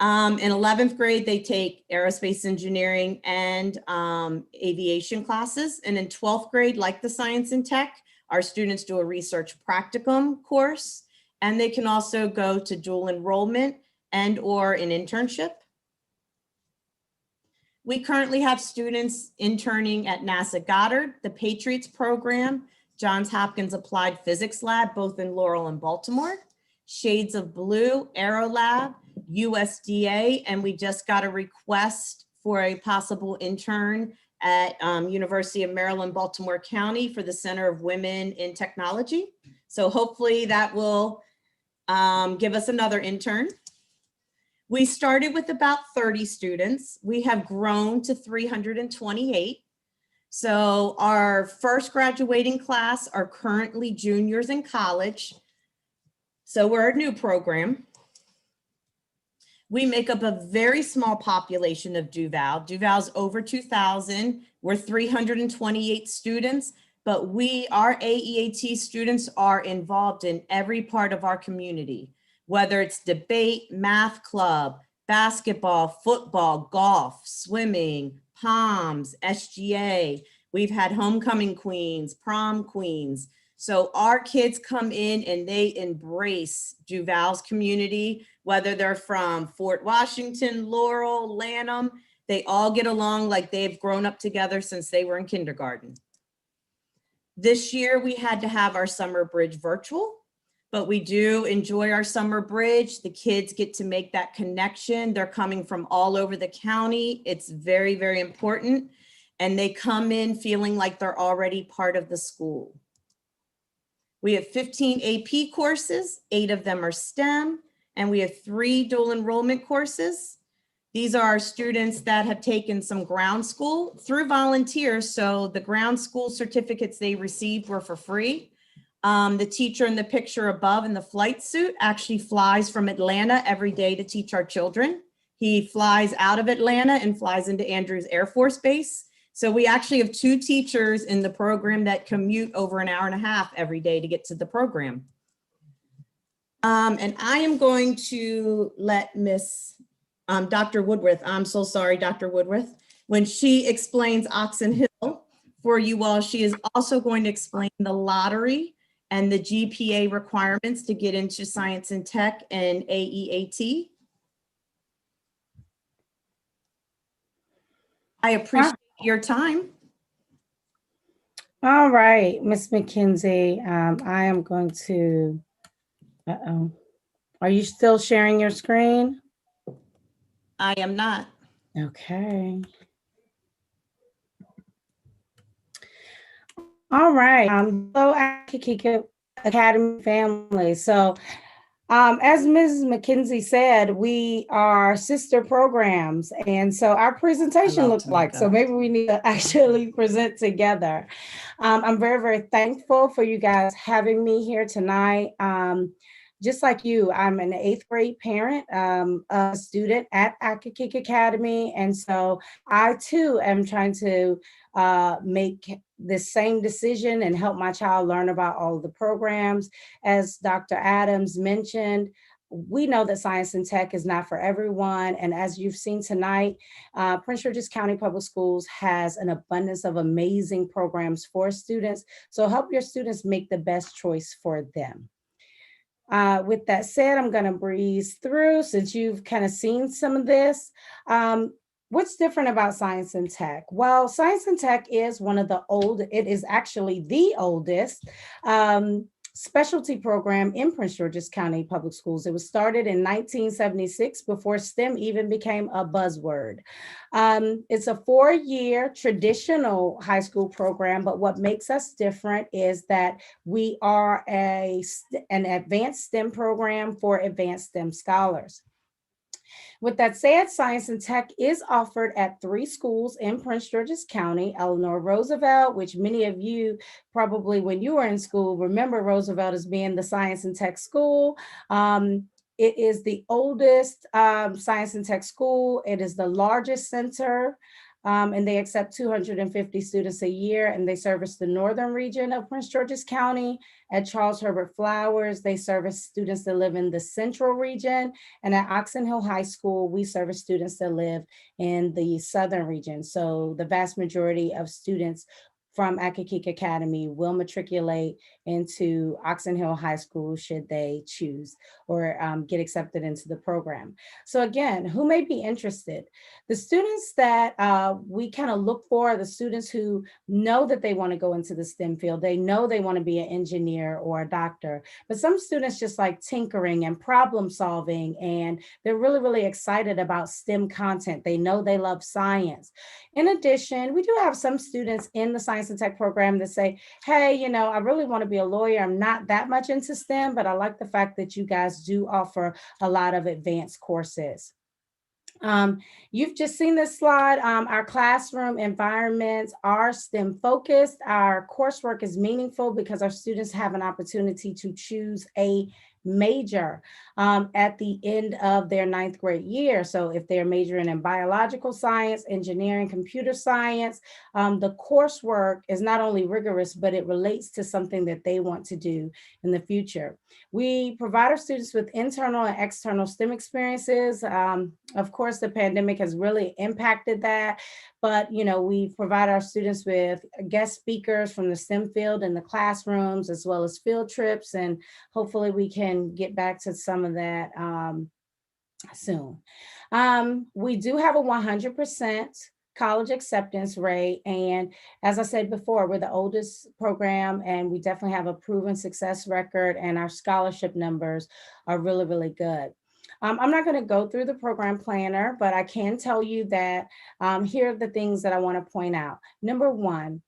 In 11th grade, they take aerospace engineering and aviation classes. And in 12th grade, like the science and tech, our students do a research practicum course, and they can also go to dual enrollment and or an internship. We currently have students interning at NASA Goddard, the Patriots program, Johns Hopkins Applied Physics Lab, both in Laurel and Baltimore, Shades of Blue, Aero Lab, USDA, and we just got a request for a possible intern at University of Maryland, Baltimore County for the Center of Women in Technology. So hopefully that will give us another intern. We started with about 30 students. We have grown to 328. So our first graduating class are currently juniors in college. So we're a new program. We make up a very small population of Duvall. Duvall's over 2,000. We're 328 students, but our AEAT students are involved in every part of our community, whether it's debate, math club, basketball, football, golf, swimming, POMS, SGA. We've had homecoming queens, prom queens. So our kids come in and they embrace Duvall's community, whether they're from Fort Washington, Laurel, Lanham, they all get along like they've grown up together since they were in kindergarten. This year we had to have our summer bridge virtual, but we do enjoy our summer bridge. The kids get to make that connection. They're coming from all over the county. It's very, very important. And they come in feeling like they're already part of the school. We have 15 AP courses, 8 of them are STEM, and we have 3 dual enrollment courses. These are our students that have taken some ground school through volunteers. So the ground school certificates they received were for free. The teacher in the picture above in the flight suit actually flies from Atlanta every day to teach our children. He flies out of Atlanta and flies into Andrews Air Force Base. So we actually have 2 teachers in the program that commute over an hour and a half every day to get to the program. And I am going to let Miss Dr. Woodworth, I'm so sorry, Dr. Woodworth, when she explains Oxon Hill for you all, she is also going to explain the lottery and the GPA requirements to get into science and tech and AEAT. I appreciate your time. All right, Miss McKenzie, I am going to, are you still sharing your screen? I am not. Okay. All right, hello, Akakika Academy family. So, as Mrs. McKenzie said, we are sister programs. And so our presentation looked like, so maybe we need to actually present together. I'm very, very thankful for you guys having me here tonight. Just like you, I'm an 8th grade parent, a student at Akakik Academy. And so I too am trying to make the same decision and help my child learn about all of the programs. As Dr. Adams mentioned, we know that science and tech is not for everyone. And as you've seen tonight, Prince George's County Public Schools has an abundance of amazing programs for students. So help your students make the best choice for them. With that said, I'm gonna breeze through since you've kind of seen some of this. What's different about science and tech? Well, science and tech is one of the it is actually the oldest specialty program in Prince George's County Public Schools. It was started in 1976 before STEM even became a buzzword. It's a 4-year traditional high school program, but what makes us different is that we are an advanced STEM program for advanced STEM scholars. With that said, science and tech is offered at 3 schools in Prince George's County: Eleanor Roosevelt, which many of you probably when you were in school remember Roosevelt as being the science and tech school. It is the oldest science and tech school. It is the largest center. And they accept 250 students a year, and they service the northern region of Prince George's County. At Charles Herbert Flowers, they service students that live in the central region. And at Oxon Hill High School, we service students that live in the southern region. So the vast majority of students from Akakik Academy will matriculate into Oxon Hill High School should they choose or get accepted into the program. So again, who may be interested? The students that we kind of look for are the students who know that they want to go into the STEM field. They know they want to be an engineer or a doctor, but some students just like tinkering and problem solving, and they're really, really excited about STEM content. They know they love science. In addition, we do have some students in the science and tech program that say, hey, you know, I really want to be a lawyer. I'm not that much into STEM, but I like the fact that you guys do offer a lot of advanced courses. You've just seen this slide. Our classroom environments are STEM focused. Our coursework is meaningful because our students have an opportunity to choose a major at the end of their 9th grade year. So if they're majoring in biological science, engineering, computer science, the coursework is not only rigorous, but it relates to something that they want to do in the future. We provide our students with internal and external STEM experiences. Of course, the pandemic has really impacted that, but you know, we provide our students with guest speakers from the STEM field in the classrooms, as well as field trips, and hopefully we can get back to some of that soon. We do have a 100% college acceptance rate. And as I said before, we're the oldest program, and we definitely have a proven success record, and our scholarship numbers are really, really good. I'm not going to go through the program planner, but I can tell you that here are the things that I want to point out. Number one,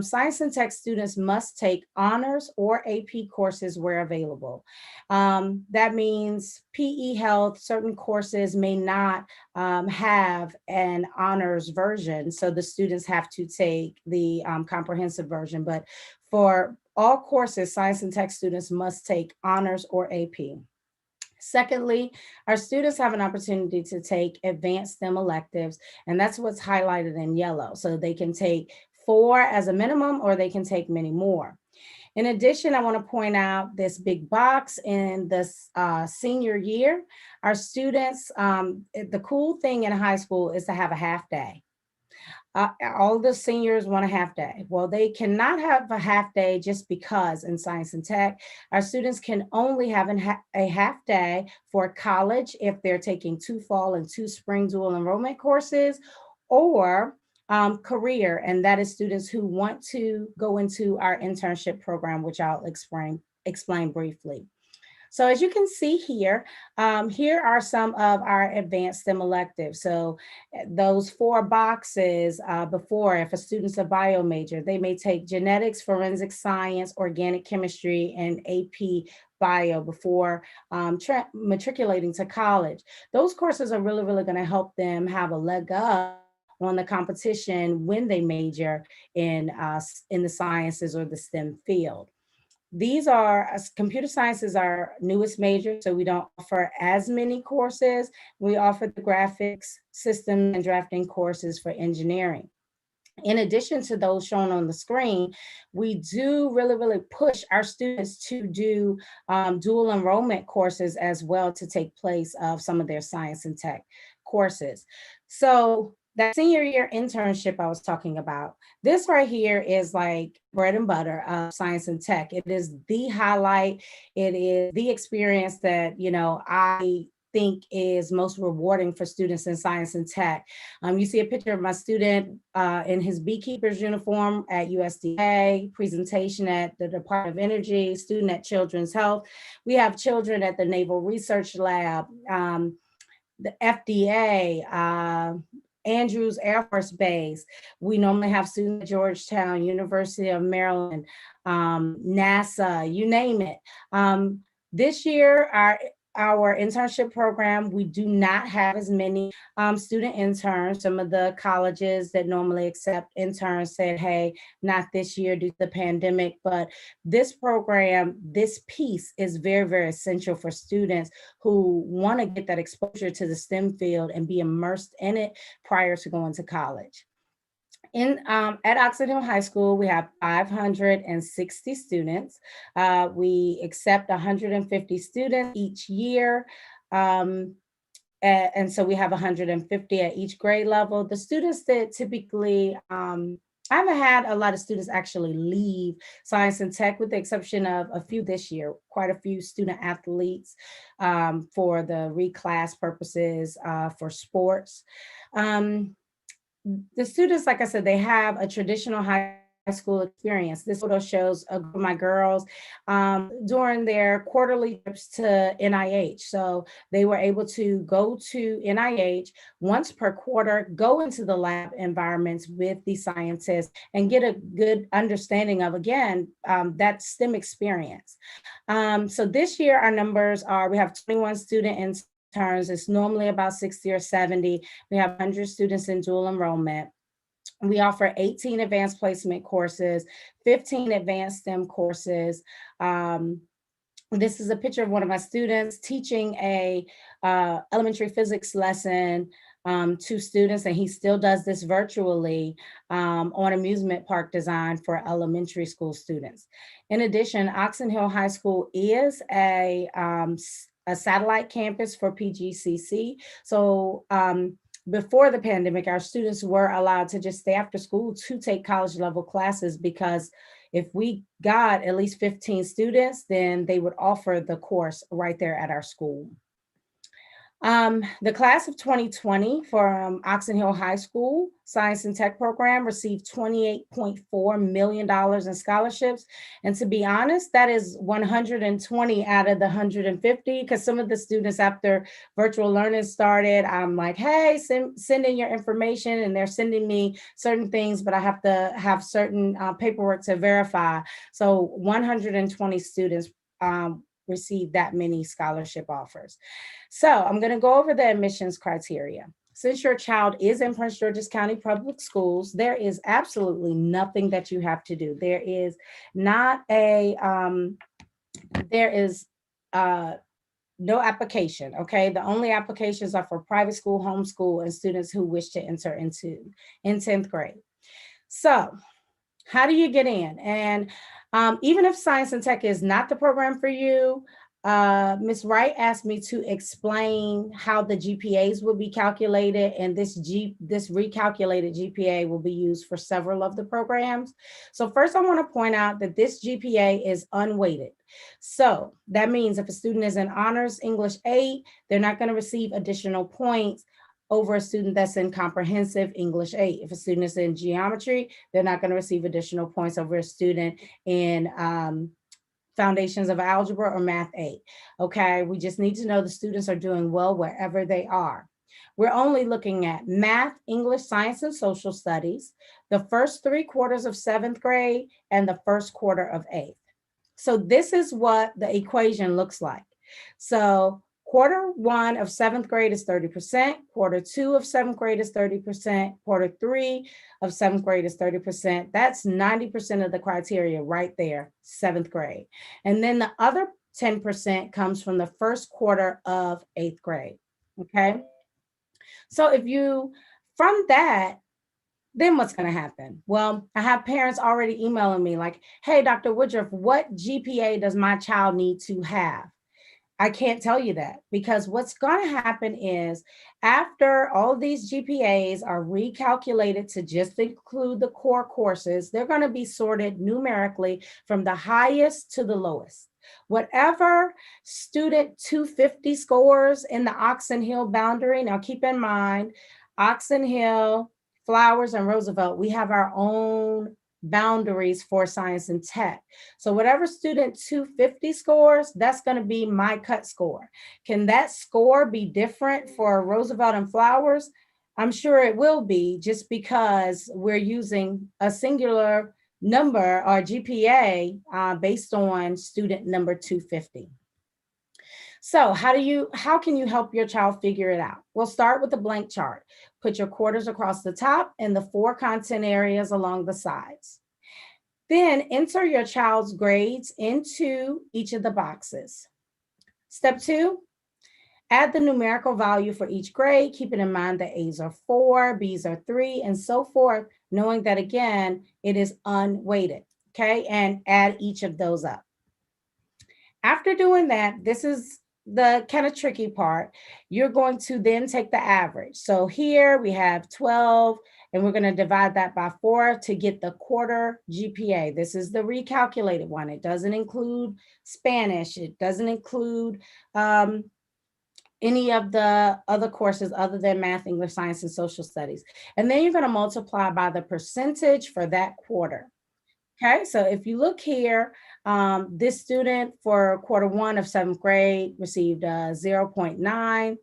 science and tech students must take honors or AP courses where available. That means PE Health, certain courses may not have an honors version, so the students have to take the comprehensive version. But for all courses, science and tech students must take honors or AP. Secondly, our students have an opportunity to take advanced STEM electives, and that's what's highlighted in yellow. So they can take 4 as a minimum, or they can take many more. In addition, I want to point out this big box in this senior year. Our students, the cool thing in high school is to have a half day. All the seniors want a half day. Well, they cannot have a half day just because in science and tech, our students can only have a half day for college if they're taking 2 fall and 2 spring dual enrollment courses, or career, and that is students who want to go into our internship program, which I'll explain briefly. So as you can see here, here are some of our advanced STEM electives. So those 4 boxes before, if a student's a bio major, they may take genetics, forensic science, organic chemistry, and AP bio before matriculating to college. Those courses are really, really going to help them have a leg up on the competition when they major in the sciences or the STEM field. These are, computer science is our newest major, so we don't offer as many courses. We offer the graphics, system, and drafting courses for engineering. In addition to those shown on the screen, we do really push our students to do dual enrollment courses as well to take place of some of their science and tech courses. So that senior year internship I was talking about, this right here is like bread and butter of science and tech. It is the highlight. It is the experience that, you know, I think is most rewarding for students in science and tech. You see a picture of my student in his beekeeper's uniform at USDA, presentation at the Department of Energy, student at Children's Health. We have children at the Naval Research Lab, the FDA, Andrews Air Force Base. We normally have students at Georgetown, University of Maryland, NASA, you name it. This year, our internship program, we do not have as many student interns. Some of the colleges that normally accept interns said, hey, not this year due to the pandemic, but this program, this piece is very essential for students who want to get that exposure to the STEM field and be immersed in it prior to going to college. At Oxon Hill High School, we have 560 students. We accept 150 students each year. And so we have 150 at each grade level. The students that typically, I haven't had a lot of students actually leave science and tech, with the exception of a few this year, quite a few student athletes for the reclass purposes for sports. The students, like I said, they have a traditional high school experience. This photo shows my girls during their quarterly trips to NIH. So they were able to go to NIH once per quarter, go into the lab environments with the scientists and get a good understanding of, again, that STEM experience. So this year our numbers are, we have 21 student interns. It's normally about 60 or 70. We have 100 students in dual enrollment. We offer 18 advanced placement courses, 15 advanced STEM courses. This is a picture of one of my students teaching a elementary physics lesson to students, and he still does this virtually on amusement park design for elementary school students. In addition, Oxon Hill High School is a satellite campus for PGCC. So before the pandemic, our students were allowed to just stay after school to take college level classes, because if we got at least 15 students, then they would offer the course right there at our school. The class of 2020 from Oxon Hill High School Science and Tech program received $28.4 million in scholarships. And to be honest, that is 120 out of the 150, because some of the students, after virtual learning started, I'm like, hey, send in your information, and they're sending me certain things, but I have to have certain paperwork to verify. So 120 students receive that many scholarship offers. So I'm going to go over the admissions criteria. Since your child is in Prince George's County Public Schools, there is absolutely nothing that you have to do. There is not a, no application, okay? The only applications are for private school, homeschool, and students who wish to enter in 10th grade. So how do you get in? And even if science and tech is not the program for you, Ms. Wright asked me to explain how the GPAs will be calculated, and this recalculated GPA will be used for several of the programs. So first I want to point out that this GPA is unweighted. So that means if a student is in honors English 8, they're not going to receive additional points over a student that's in comprehensive English 8. If a student is in geometry, they're not going to receive additional points over a student in Foundations of Algebra or Math 8. Okay, we just need to know the students are doing well wherever they are. We're only looking at math, English, science, and social studies, the first 3 quarters of 7th grade, and the first quarter of 8th. So this is what the equation looks like. So quarter 1 of 7th grade is 30%, quarter 2 of 7th grade is 30%, quarter 3 of 7th grade is 30%. That's 90% of the criteria right there, 7th grade. And then the other 10% comes from the first quarter of 8th grade, okay? So if you, from that, then what's going to happen? Well, I have parents already emailing me like, hey, Dr. Woodruff, what GPA does my child need to have? I can't tell you that, because what's going to happen is after all of these GPAs are recalculated to just include the core courses, they're going to be sorted numerically from the highest to the lowest. Whatever student 250 scores in the Oxon Hill boundary, now keep in mind, Oxon Hill, Flowers, and Roosevelt, we have our own boundaries for science and tech. So whatever student 250 scores, that's going to be my cut score. Can that score be different for Roosevelt and Flowers? I'm sure it will be, just because we're using a singular number or GPA based on student number 250. So how can you help your child figure it out? Well, start with a blank chart. Put your quarters across the top and the 4 content areas along the sides. Then enter your child's grades into each of the boxes. Step 2, add the numerical value for each grade, keeping in mind that A's are 4, B's are 3, and so forth, knowing that, again, it is unweighted, okay? And add each of those up. After doing that, this is the kind of tricky part. You're going to then take the average. So here we have 12, and we're going to divide that by 4 to get the quarter GPA. This is the recalculated one. It doesn't include Spanish. It doesn't include any of the other courses other than math, English, science, and social studies. And then you're going to multiply by the percentage for that quarter. Okay, so if you look here, this student for quarter 1 of 7th grade received 0.9, 1.05,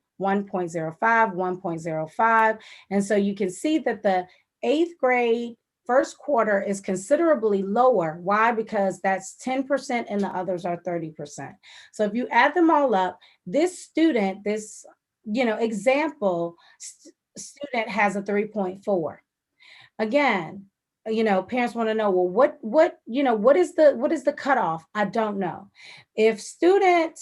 1.05. And so you can see that the 8th grade first quarter is considerably lower. Why? Because that's 10% and the others are 30%. So if you add them all up, this student, this example student has a 3.4. Again, parents want to know, well, what is the cutoff? I don't know. If student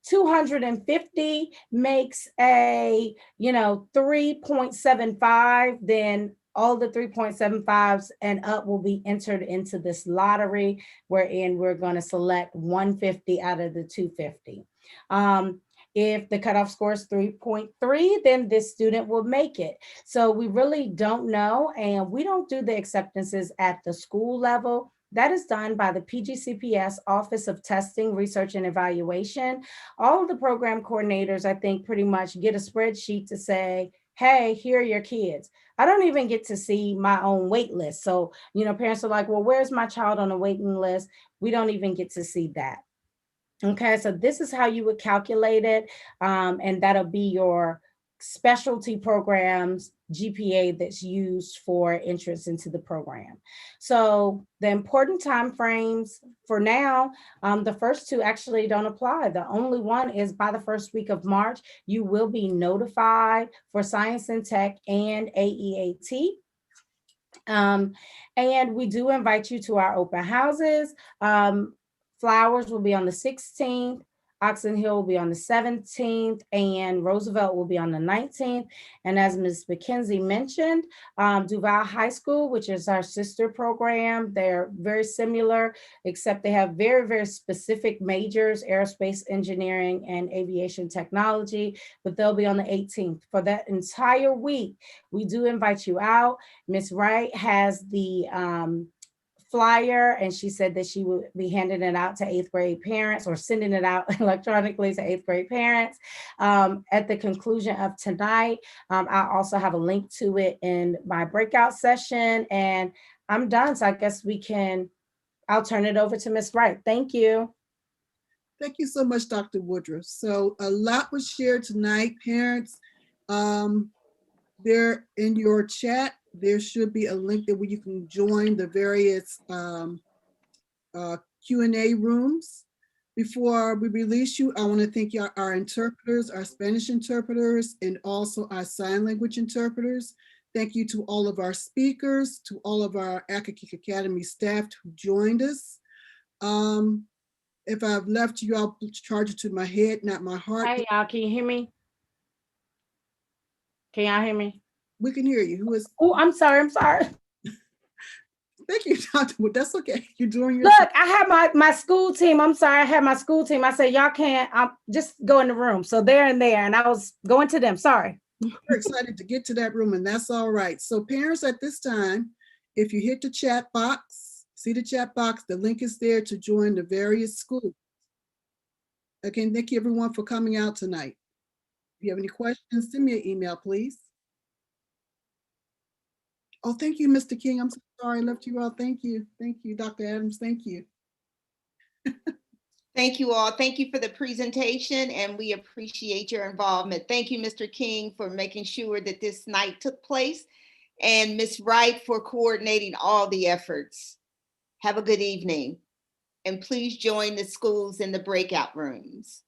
250 makes a 3.75, then all the 3.75s and up will be entered into this lottery, wherein we're going to select 150 out of the 250. If the cutoff score is 3.3, then this student will make it. So we really don't know, and we don't do the acceptances at the school level. That is done by the PGCPS Office of Testing, Research, and Evaluation. All of the program coordinators, I think, pretty much get a spreadsheet to say, hey, here are your kids. I don't even get to see my own wait list. So, parents are like, well, where's my child on the waiting list? We don't even get to see that. Okay, so this is how you would calculate it, and that'll be your specialty programs GPA that's used for entrance into the program. So the important time frames for now, the first 2 actually don't apply. The only one is by the first week of March, you will be notified for science and tech and AEAT. And we do invite you to our open houses. Flowers will be on the 16th. Oxon Hill will be on the 17th, and Roosevelt will be on the 19th. And as Ms. McKenzie mentioned, Duvall High School, which is our sister program, they're very similar, except they have very, very specific majors, aerospace engineering and aviation technology, but they'll be on the 18th. For that entire week, we do invite you out. Ms. Wright has the flyer, and she said that she would be handing it out to 8th grade parents or sending it out electronically to 8th grade parents. At the conclusion of tonight, I also have a link to it in my breakout session, and I'm done. So I guess I'll turn it over to Ms. Wright. Thank you. Thank you so much, Dr. Woodruff. So a lot was shared tonight, parents. There in your chat, there should be a link where you can join the various Q&A rooms. Before we release you, I want to thank our interpreters, our Spanish interpreters, and also our sign language interpreters. Thank you to all of our speakers, to all of our Academic Academy staff who joined us. If I've left you, I'll charge it to my head, not my heart. Hey, y'all, can you hear me? Can y'all hear me? We can hear you. Who is? Oh, I'm sorry. Thank you, Dr. Wood. That's okay. You're doing your. Look, I have my school team. I'm sorry. I had my school team. I said, y'all can't, just go in the room. So they're in there, and I was going to them. Sorry. We're excited to get to that room, and that's all right. So parents, at this time, if you hit the chat box, see the chat box, the link is there to join the various schools. Again, thank you everyone for coming out tonight. If you have any questions, send me an email, please. Oh, thank you, Mr. King. I'm so sorry I left you out. Thank you. Thank you, Dr. Adams. Thank you. Thank you all. Thank you for the presentation, and we appreciate your involvement. Thank you, Mr. King, for making sure that this night took place, and Ms. Wright for coordinating all the efforts. Have a good evening, and please join the schools in the breakout rooms.